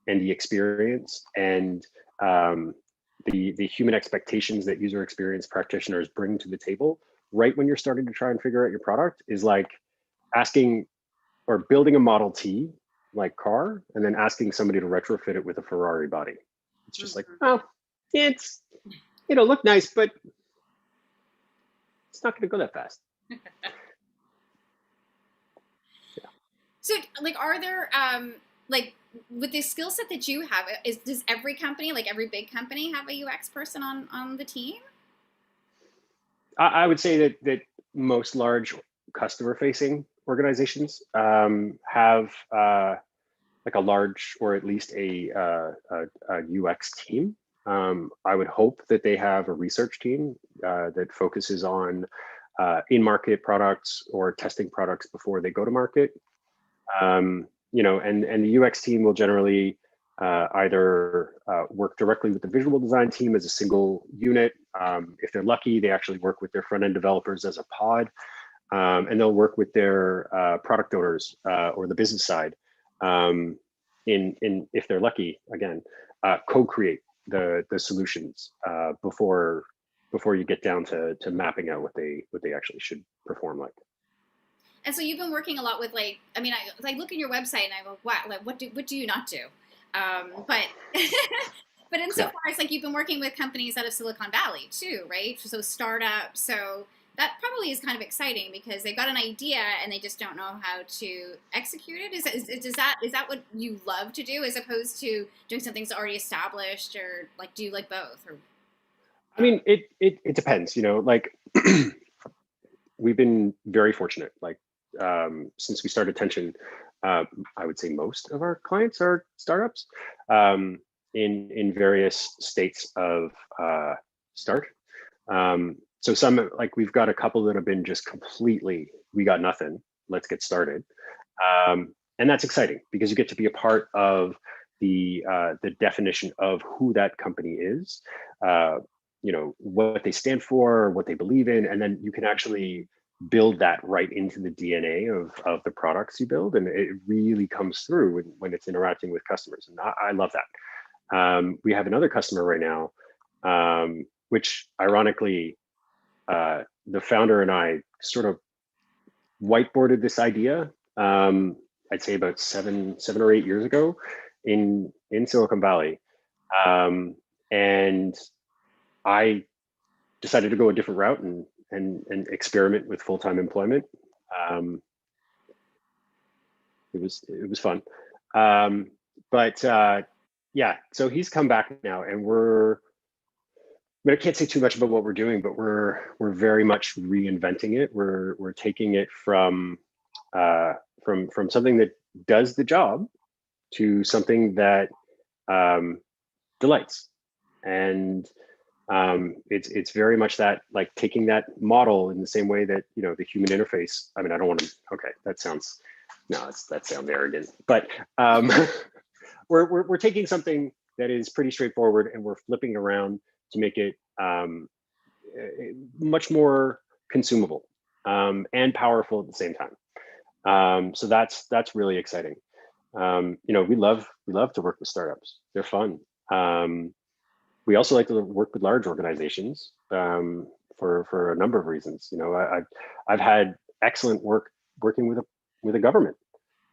and the experience and the human expectations that user experience practitioners bring to the table right when you're starting to try and figure out your product is like asking or building a Model T like car and then asking somebody to retrofit it with a Ferrari body. It's just like, oh, it'll look nice, but it's not going to go that fast. So, like, are there like with the skill set that you have? Does every company, like every big company, have a UX person on the team? I would say that most large customer-facing organizations have like a large or at least a UX team. I would hope that they have a research team that focuses on in-market products or testing products before they go to market. And the UX team will generally either work directly with the visual design team as a single unit. If they're lucky, they actually work with their front-end developers as a pod, and they'll work with their product owners or the business side if they're lucky, again, co-create the solutions before you get down to mapping out what they actually should perform like. And so you've been working a lot with like, I mean, I look at your website and I go, wow, like what do you not do? But but insofar as like you've been working with companies out of Silicon Valley too, right? So startups. So that probably is kind of exciting because they've got an idea and they just don't know how to execute it. Is that what you love to do as opposed to doing something that's already established, or like do you like both? Or I mean, it depends, you know, like we've been very fortunate. Like since we started Tension, I would say most of our clients are startups in various states of start. So some, like we've got a couple that have been just completely, we got nothing, let's get started. And that's exciting because you get to be a part of the definition of who that company is, you know, what they stand for, what they believe in, and then you can actually build that right into the DNA of the products you build. And it really comes through when it's interacting with customers. And I love that. We have another customer right now, which ironically, the founder and I sort of whiteboarded this idea, I'd say about seven or 8 years ago in Silicon Valley. And I decided to go a different route and experiment with full-time employment. It was fun. But yeah, so he's come back now, and I can't say too much about what we're doing, but we're very much reinventing it. We're taking it from something that does the job to something that delights. And it's very much that, like taking that model in the same way that, you know, the human interface. I mean, I don't want to. Okay, that sounds arrogant, but we're taking something that is pretty straightforward and we're flipping around to make it much more consumable and powerful at the same time. So that's really exciting. You know, we love to work with startups. They're fun. We also like to work with large organizations for a number of reasons. You know, I've had excellent work working with a government.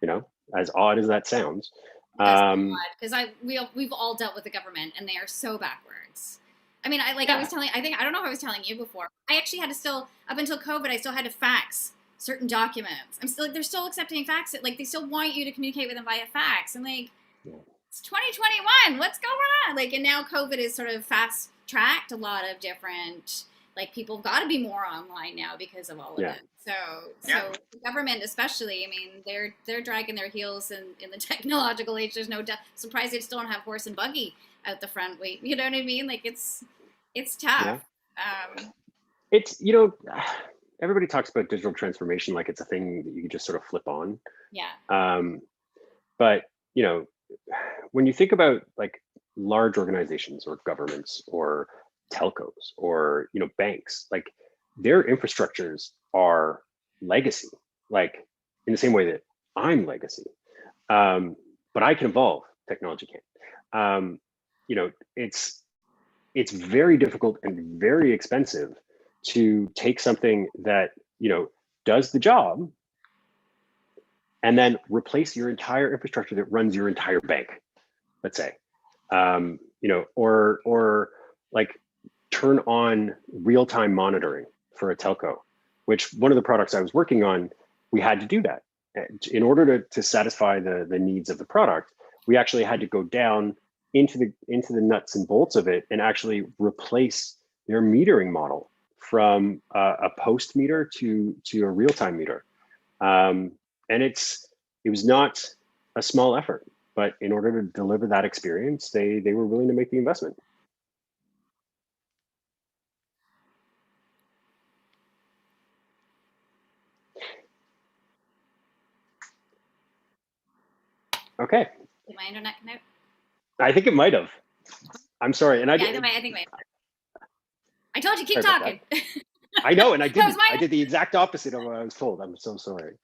You know, as odd as that sounds. because we've all dealt with the government and they are so backwards. I mean, I don't know if I was telling you before. I actually had to still, up until COVID, I still had to fax certain documents. I'm still like, they're still accepting fax. Like they still want you to communicate with them via fax. And like, it's 2021. What's going on? Like, and now COVID is sort of fast tracked a lot of different, like people have got to be more online now because of all of it. So the government especially, I mean, they're dragging their heels in the technological age. There's no surprise they still don't have horse and buggy out the front. You know what I mean? Like it's tough. Yeah. It's, you know, everybody talks about digital transformation like it's a thing that you can just sort of flip on. Yeah. But you know, when you think about like large organizations or governments or telcos or, you know, banks, like their infrastructures are legacy, like in the same way that I'm legacy. But I can evolve, technology can't. You know, it's very difficult and very expensive to take something that, you know, does the job and then replace your entire infrastructure that runs your entire bank, let's say, you know, or like turn on real-time monitoring for a telco, which one of the products I was working on, we had to do that. In order to satisfy the needs of the product, we actually had to go down into the nuts and bolts of it and actually replace their metering model from a post meter to a real-time meter. And it was not a small effort, but in order to deliver that experience, they were willing to make the investment. Okay. Did my internet connect? I think it might have. I'm sorry, and I Yeah, did. I think I told you keep Sorry about that. talking. I know, and I That was didn't. I mine. did the exact opposite of what I was told. I'm so sorry.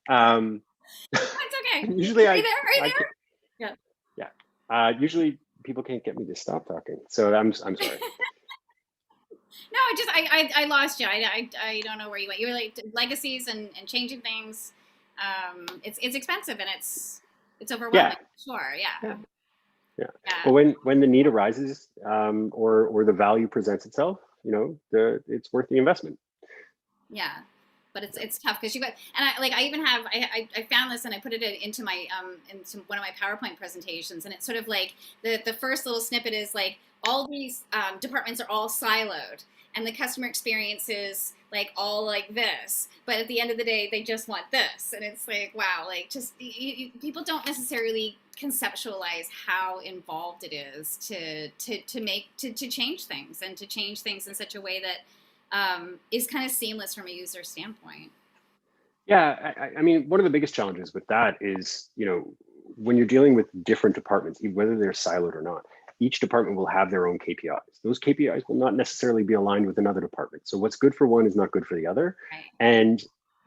Um, It's okay. usually, Are you there? Are you I there? can, Yeah. yeah. Usually, people can't get me to stop talking, so I'm sorry. No, I lost you. I don't know where you went. You were like legacies and changing things. It's expensive and it's Yeah, overwhelming. Sure. yeah, Yeah. yeah. Yeah. But when the need arises, or the value presents itself, it's worth the investment. Yeah, but it's tough because you got and I even have I found this and I put it into my into one of my PowerPoint presentations and it's sort of like the first little snippet is like all these departments are all siloed and the customer experience is like all like this, but at the end of the day they just want this and it's like wow, like just people don't necessarily conceptualize how involved it is to make to change things and to change things in such a way that is kind of seamless from a user standpoint. Yeah, I mean, one of the biggest challenges with that is, when you're dealing with different departments, whether they're siloed or not, each department will have their own KPIs. Those KPIs will not necessarily be aligned with another department. So what's good for one is not good for the other. Right. And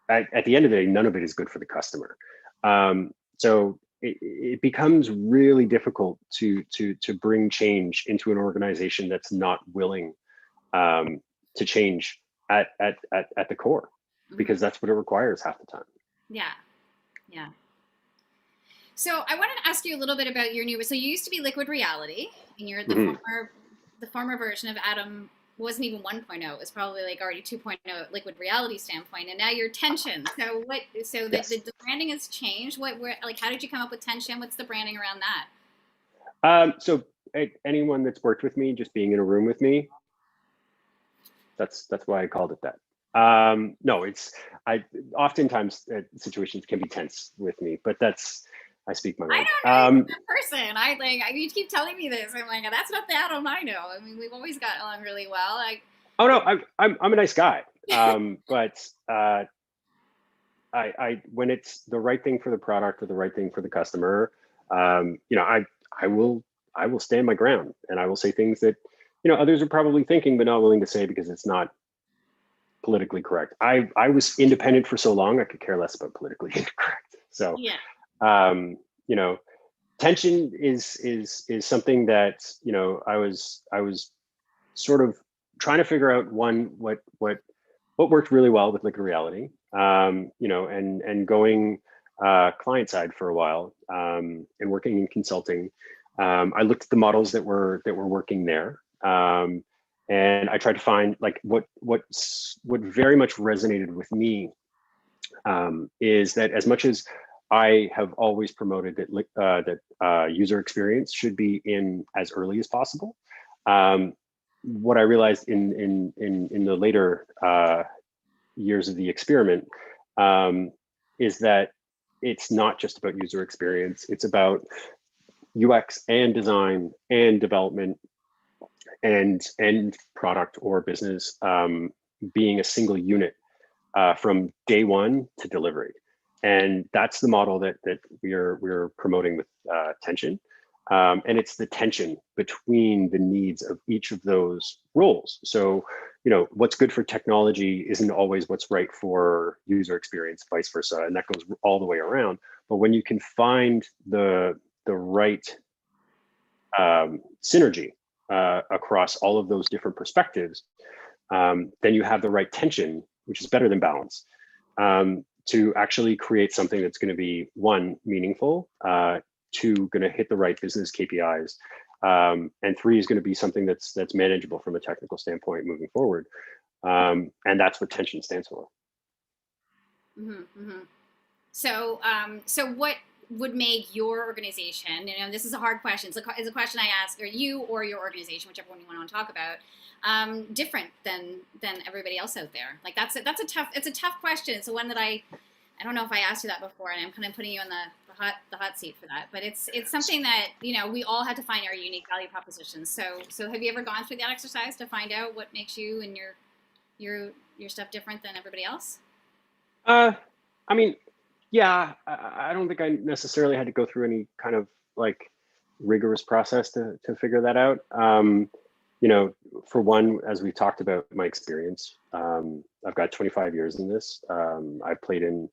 at the end of the day, none of it is good for the customer. So it becomes really difficult to bring change into an organization that's not willing to change at the core, Mm-hmm. because that's what it requires half the time. Yeah. Yeah. So I wanted to ask you a little bit about your new. So you used to be Liquid Reality, and you're Mhm. the former version of Atom wasn't even 1.0. It was probably like already 2.0 Liquid Reality standpoint, and now you're Tension. So what? So Yes. the branding has changed. Where like how did you come up with Tension? What's the branding around that? So anyone that's worked with me, just being in a room with me, that's why I called it that. No, I oftentimes situations can be tense with me, but I speak my I mind. don't know you as a person. You keep telling me this. I'm like, that's not the Adam I know. I mean, we've always gotten along really well. Oh no, I'm a nice guy. But I when it's the right thing for the product or the right thing for the customer, I will I will stand my ground, and I will say things that others are probably thinking but not willing to say because it's not politically correct. I was independent for so long I could care less about politically incorrect. So Yeah. um, you know, tension is something that I was sort of trying to figure out, one, what worked really well with Liquid Reality, and going client side for a while, and working in consulting. I looked at the models that were working there, and I tried to find like what very much resonated with me, is that as much as I have always promoted that user experience should be in as early as possible. Um, what I realized in the later years of the experiment, is that it's not just about user experience. It's about UX and design and development and product or business, being a single unit, from day one to delivery. And that's the model that we're promoting with tension. And it's the tension between the needs of each of those roles. So, what's good for technology isn't always what's right for user experience, vice versa, and that goes all the way around. But when you can find the right synergy across all of those different perspectives, then you have the right tension, which is better than balance, to actually create something that's going to be, one, meaningful, two, going to hit the right business KPIs, and three is going to be something that's manageable from a technical standpoint moving forward. And that's what tension stands for. Mm-hmm, mm-hmm. So, so what would make your organization? This is a hard question. It's a question I ask, or you or your organization, whichever one you want to talk about, different than everybody else out there. Like that's a tough. It's a tough question. It's the one that I don't know if I asked you that before, and I'm kind of putting you on the hot seat for that. But it's something that we all have to find our unique value propositions. So have you ever gone through that exercise to find out what makes you and your stuff different than everybody else? Uh, I mean, yeah, I don't think I necessarily had to go through any kind of like rigorous process to figure that out. For one, as we talked about my experience, I've got 25 years in this. I've played in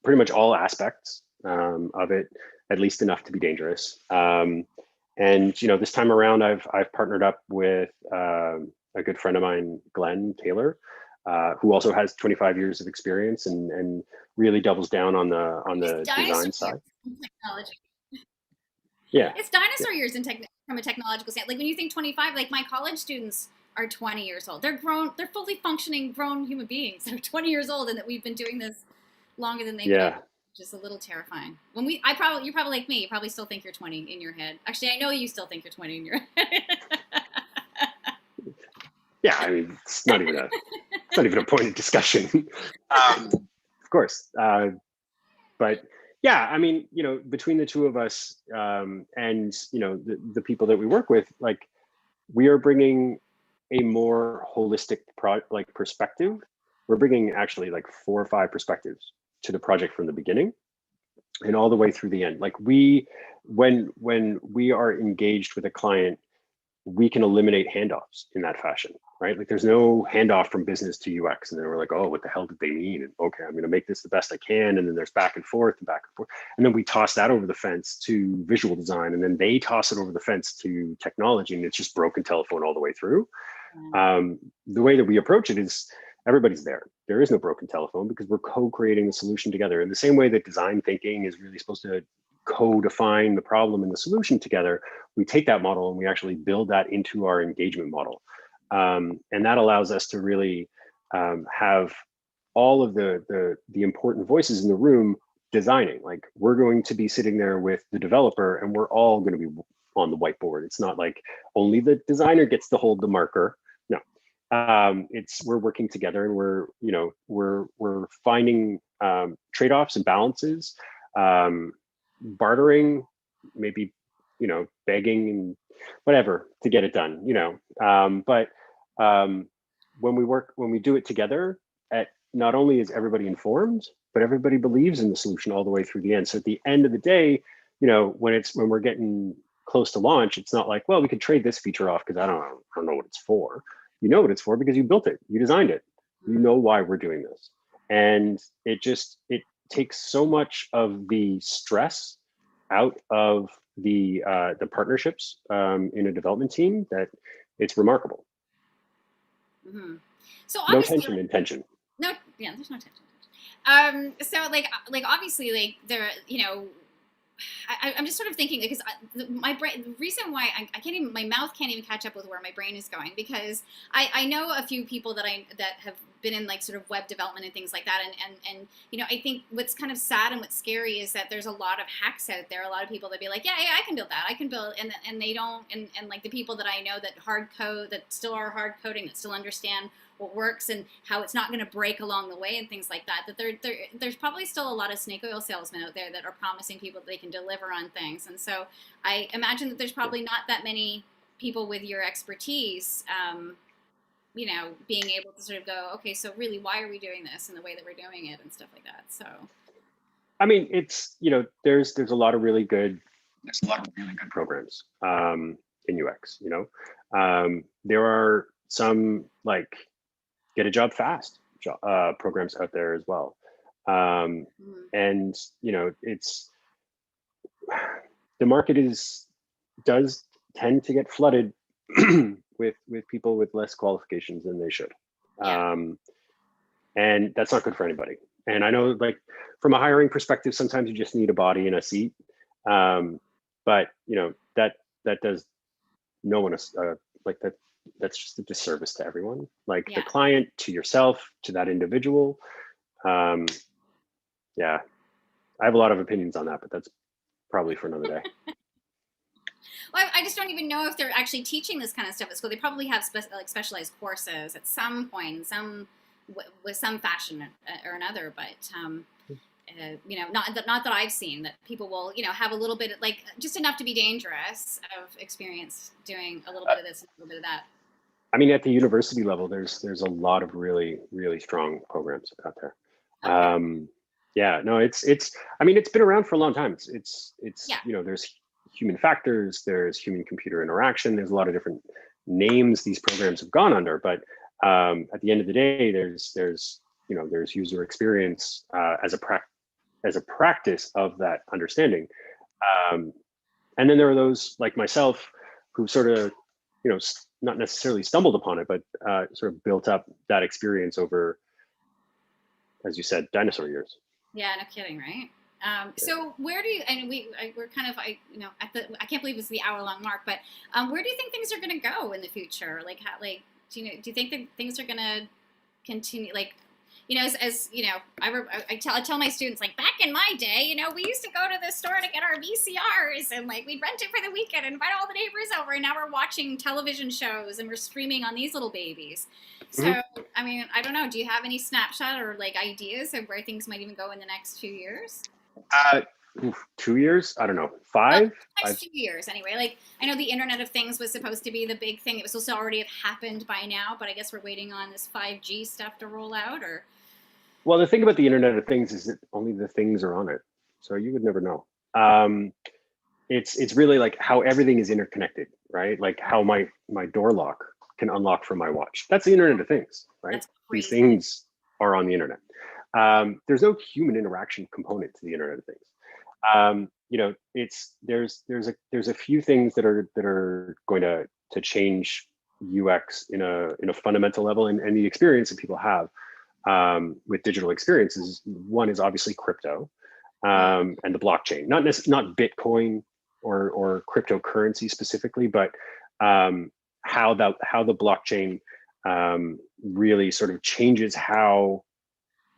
pretty much all aspects of it, at least enough to be dangerous. And this time around, I've partnered up with a good friend of mine, Glenn Taylor, who also has 25 years of experience and really doubles down on the design side. Technology. Yeah, It's dinosaur years from a technological standpoint. Like when you think 25, like my college students are 20 years old. They're grown. They're fully functioning grown human beings. They're 20 years old, and that we've been doing this longer than they've been. Just a little terrifying. You're probably like me. You probably still think you're 20 in your head. Actually, I know you still think you're 20 in your head. Yeah, I mean, it's not even a point of discussion. Of course, but yeah, I mean, between the two of us, and the people that we work with, like, we are bringing a more holistic perspective. We're bringing actually like 4 or 5 perspectives to the project from the beginning and all the way through the end. Like when we are engaged with a client, we can eliminate handoffs in that fashion, right? Like there's no handoff from business to UX. And then we're like, oh, what the hell did they mean? And okay, I'm going to make this the best I can. And then there's back and forth. And then we toss that over the fence to visual design. And then they toss it over the fence to technology. And it's just broken telephone all the way through. The way that we approach it is everybody's there. There is no broken telephone because we're co-creating the solution together. In the same way that design thinking is really supposed to co-define the problem and the solution together, we take that model and we actually build that into our engagement model. And that allows us to really have all of the important voices in the room designing. Like we're going to be sitting there with the developer and we're all going to be on the whiteboard. It's not like only the designer gets to hold the marker. No, we're working together and we're finding trade-offs and balances, bartering, maybe begging and whatever to get it done. But when we do it together, not only is everybody informed, but everybody believes in the solution all the way through the end. So at the end of the day, when we're getting close to launch, it's not like, well, we could trade this feature off because I don't know what it's for. You know what it's for because you built it, you designed it, you know why we're doing this. And it takes so much of the stress out of the partnerships in a development team that it's remarkable. Mm-hmm. So no tension in tension. No, yeah, there's no tension. So like obviously, like there, I'm just sort of thinking because my brain, the reason why I can't even, my mouth can't even catch up with where my brain is going, because I know a few people that have been in like sort of web development and things like that, and I think what's kind of sad and what's scary is that there's a lot of hacks out there, a lot of people that be like, yeah, I can build that, I can build, and they don't, and like the people that I know that hard code, that still are hard coding, that still understand what works and how it's not going to break along the way and things like that, there's probably still a lot of snake oil salesmen out there that are promising people that they can deliver on things. And so I imagine that there's probably not that many people with your expertise, being able to sort of go, okay, so really, why are we doing this in the way that we're doing it and stuff like that. So, I mean, it's, there's a lot of really good programs in UX, there are some like get a job fast programs out there as well. And, it's, the market does tend to get flooded with people with less qualifications than they should. Yeah. And that's not good for anybody. And I know, like, from a hiring perspective, sometimes you just need a body in a seat. But that does no one like that. That's just a disservice to everyone, like the client, to yourself, to that individual. Yeah, I have a lot of opinions on that, but that's probably for another day. Well, I just don't even know if they're actually teaching this kind of stuff at school. They probably have specialized courses at some point, with some fashion or another. But not that I've seen that people will have a little bit, like, just enough to be dangerous, of experience doing a little bit of this and a little bit of that. I mean, at the university level, there's a lot of really, really strong programs out there. Okay. Yeah, no, it's I mean, it's been around for a long time. It's Yeah. there's human factors, there's human computer interaction, there's a lot of different names these programs have gone under, but at the end of the day, there's user experience as a practice of that understanding. And then there are those like myself who sort of, not necessarily stumbled upon it, but sort of built up that experience over, as you said, dinosaur years. Yeah, no kidding, right? So where do you, and we're kind of, I can't believe it's the hour-long mark, but where do you think things are going to go in the future? Like, how, like, do you think that things are going to continue, like, as I tell my students, like, back in my day, we used to go to the store to get our VCRs, and like we'd rent it for the weekend and invite all the neighbors over, and now we're watching television shows and we're streaming on these little babies. So, Mm-hmm. I mean, I don't know. Do you have any snapshot or like ideas of where things might even go in the next few years? 2 years? I don't know. Well, Five? next few years anyway. Like, I know the Internet of Things was supposed to be the big thing. It was supposed to already have happened by now, but I guess we're waiting on this 5G stuff to roll out, or Well, the thing about the Internet of Things is that only the things are on it, so you would never know. It's really like how everything is interconnected, right? Like how my door lock can unlock from my watch. That's the Internet of Things, right? that's These crazy. things are on the internet. There's no human interaction component to the Internet of Things. There's a few things that are going to change UX in a fundamental level, and the experience that people have with digital experiences. One is obviously crypto and the blockchain, not Bitcoin or cryptocurrency specifically, but how the blockchain really sort of changes how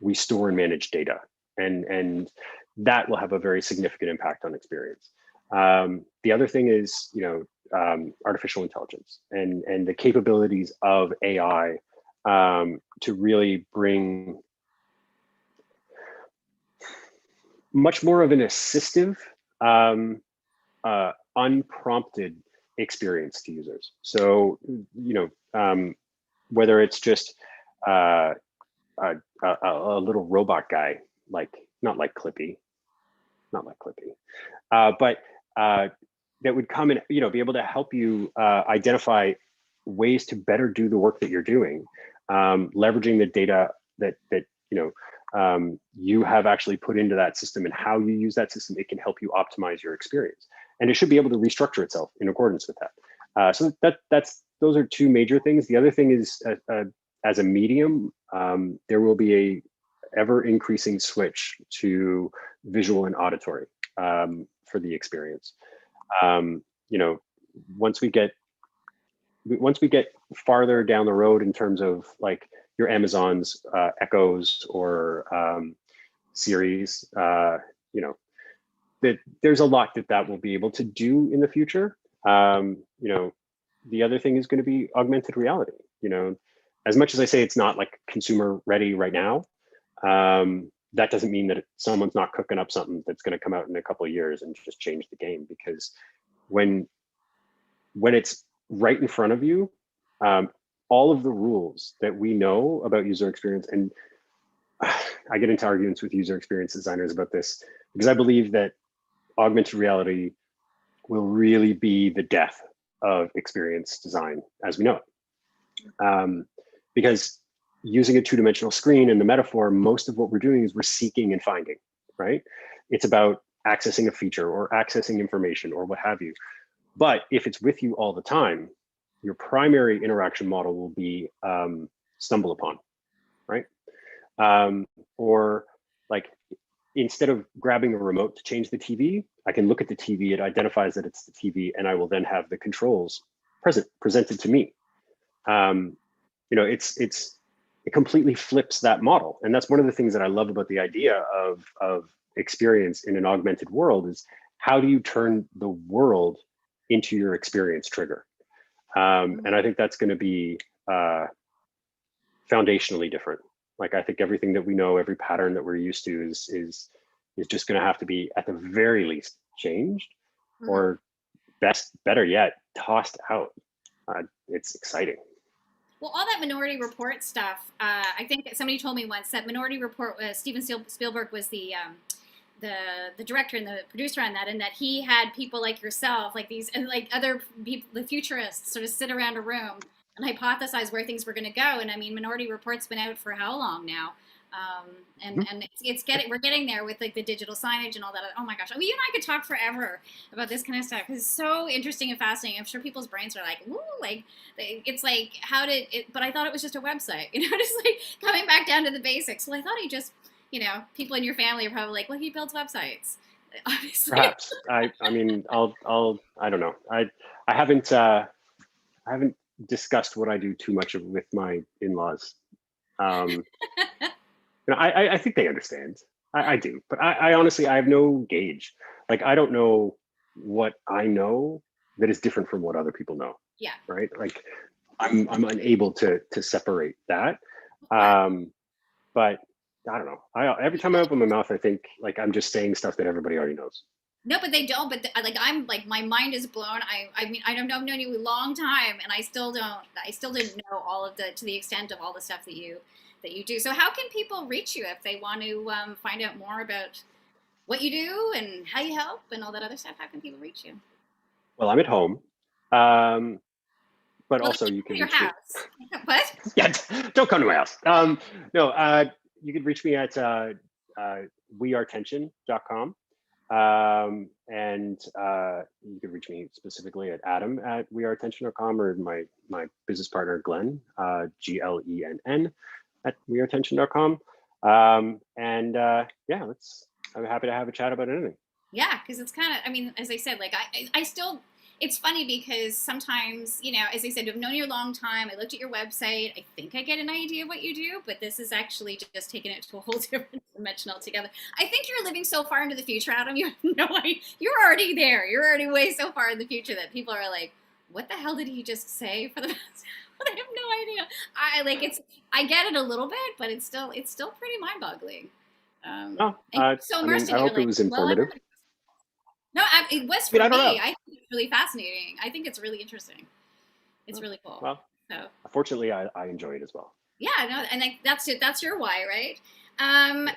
we store and manage data, and that will have a very significant impact on experience. The other thing is, artificial intelligence and the capabilities of AI to really bring much more of an assistive, unprompted experience to users. So, whether it's just a little robot guy, not like Clippy, but that would come and be able to help you identify ways to better do the work that you're doing, leveraging the data that you have actually put into that system, and how you use that system. It can help you optimize your experience, and it should be able to restructure itself in accordance with that. So those are two major things. The other thing is, as a medium, there will be a ever increasing switch to visual and auditory for the experience. Once we get farther down the road in terms of like your Amazons, Echoes, or Series, that there's a lot that will be able to do in the future. The other thing is going to be augmented reality. As much as I say it's not like consumer ready right now, that doesn't mean that someone's not cooking up something that's going to come out in a couple of years and just change the game. Because when it's right in front of you, all of the rules that we know about user experience, and I get into arguments with user experience designers about this, because I believe that augmented reality will really be the death of experience design as we know it. Because using a two-dimensional screen in the metaphor, most of what we're doing is we're seeking and finding, right? It's about accessing a feature or accessing information or what have you. But if it's with you all the time, your primary interaction model will be stumble upon, right? Or like, instead of grabbing a remote to change the TV, I can look at the TV, it identifies that it's the TV, and I will then have the controls presented to me. It completely flips that model. And that's one of the things that I love about the idea of experience in an augmented world, is how do you turn the world into your experience trigger? And I think that's going to be foundationally different. Like, I think everything that we know, every pattern that we're used to is just going to have to be, at the very least, changed, or better yet, tossed out. It's exciting. Well, all that Minority Report stuff, I think somebody told me once that Minority Report, Steven Spielberg was the the director and the producer on that, and that he had people like yourself, like these, and like other people, the futurists, sort of sit around a room and hypothesize where things were going to go. And I mean, Minority Report's been out for how long now? Um, Mhm. and it's getting, we're getting there with like the digital signage and all that. Oh my gosh, I mean, you and I could talk forever about this kind of stuff because it's so interesting and fascinating. I'm sure people's brains are like, ooh, like it's like how did it? But I thought it was just a website, just like coming back down to the basics. Well, I thought he just, people in your family are probably like, well, he builds websites, obviously. Perhaps. I mean, I don't know. I haven't, I haven't discussed what I do too much with my in-laws. Um, I think they understand. I do, but I honestly, I have no gauge. Like, I don't know what I know that is different from what other people know. Yeah. Right. Like, I'm unable to separate that. Right. But I don't know. Every time I open my mouth, I think like I'm just saying stuff that everybody already knows. No, but they don't. But like I'm like my mind is blown. I mean I've known you a long time, and I still don't. I still didn't know all of the to the extent of all the stuff that you do. So how can people reach you if they want to find out more about what you do and how you help and all that other stuff? How can people reach you? Well, I'm at home, um, but Well, they also can you come to can your reach me. house. What? Yeah, don't come to my house. No, you can reach me at wearetension.com. And you can reach me specifically at Adam at weareattention.com, or my business partner Glenn, GLENN at weareattention.com. Yeah, I'm happy to have a chat about anything. Yeah, because it's kind of, I mean, as I said, like I still, it's funny because sometimes, as I said, I've known you a long time. I looked at your website. I think I get an idea of what you do, but this is actually just taking it to a whole different dimension altogether. I think you're living so far into the future, Adam. You have no idea. You're already there. You're already way so far in the future that people are like, what the hell did he just say for the past I have no idea. I get it a little bit, but it's still pretty mind-boggling. No, And you're so I mean, immersed in I it. You're hope it like, was well, informative. everybody. No, it was I mean, for I don't me. know. I think it's really fascinating. I think it's really interesting. It's really cool. Well, So fortunately, I enjoy it as well. yeah, no, and like, that's it. That's your why, right?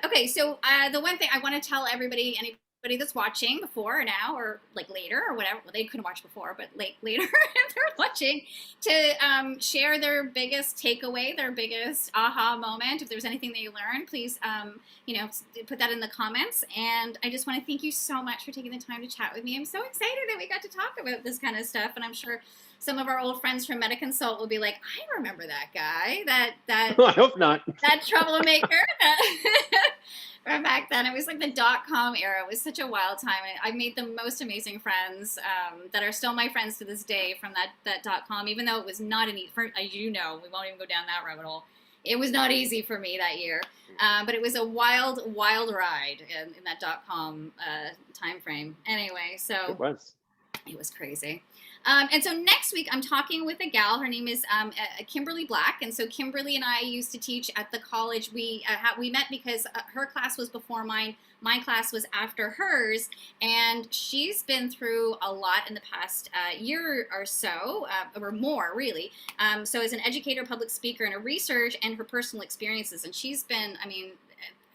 Okay, so the one thing I want to tell everybody, anybody that's watching before or now or like later or whatever, well, they couldn't watch before, but later if they're watching, to share their biggest takeaway, their biggest aha moment. If there's anything that you learned, please, put that in the comments. And I just want to thank you so much for taking the time to chat with me. I'm so excited that we got to talk about this kind of stuff, and I'm sure some of our old friends from MetaConsult will be like, I remember that guy, that I hope not. that troublemaker from back then. It was like the .com era. It was such a wild time. I made the most amazing friends that are still my friends to this day from that .com, even though it was not an easy, as you know, we won't even go down that rabbit hole. It was not easy for me that year, but it was a wild, wild ride in that .com time frame. Anyway, so it was crazy. And so next week, I'm talking with a gal. Her name is Kimberly Black. And so Kimberly and I used to teach at the college. We met because her class was before mine. My class was after hers. And she's been through a lot in the past year or so, or more, really. So as an educator, public speaker, and a research, and her personal experiences. And she's been, I mean,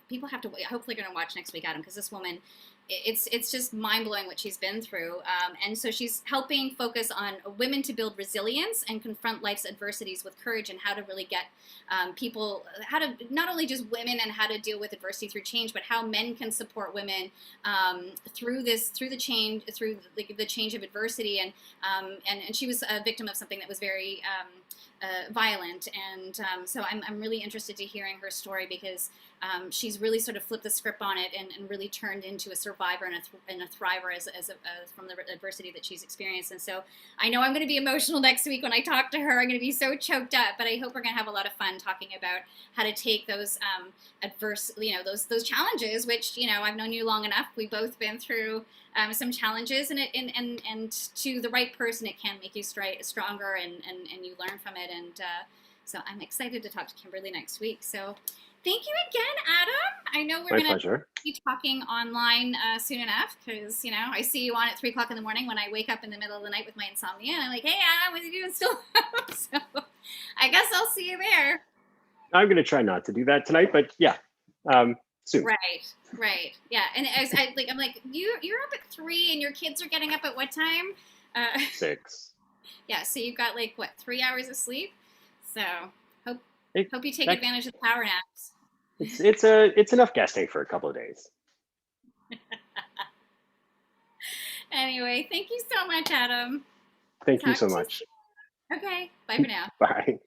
people have to wait. Hopefully, you're going to watch next week, Adam, because this woman, it's just mind-blowing what she's been through. And so she's helping focus on women to build resilience and confront life's adversities with courage, and how to really get people, how to, not only just women, and how to deal with adversity through change, but how men can support women through the change of adversity. And she was a victim of something that was very violent. And so I'm really interested to hearing her story, because she's really sort of flipped the script on it, and really turned into a survivor and a thriver as from the adversity that she's experienced. And so I know I'm going to be emotional next week when I talk to her. I'm going to be so choked up, but I hope we're going to have a lot of fun talking about how to take those those challenges, which, I've known you long enough. We've both been through some challenges, and to the right person, it can make you stronger, and you learn from it. And so I'm excited to talk to Kimberly next week. So thank you again, Adam. I know we're going to be talking online soon enough, because, I see you on at 3 o'clock in the morning when I wake up in the middle of the night with my insomnia, and I'm like, hey, Adam, what are you doing still? So I guess I'll see you there. I'm going to try not to do that tonight, but yeah, soon. Right. Yeah. And as I'm like, you're up at 3 and your kids are getting up at what time? 6. Yeah. So you've got like what, 3 hours of sleep? So hope It, hope you take that, advantage of the power naps. it's enough guesting for a couple of days. Anyway, thank you so much, Adam. Thank you Talk so to you much. soon. Okay. Bye for now. Bye.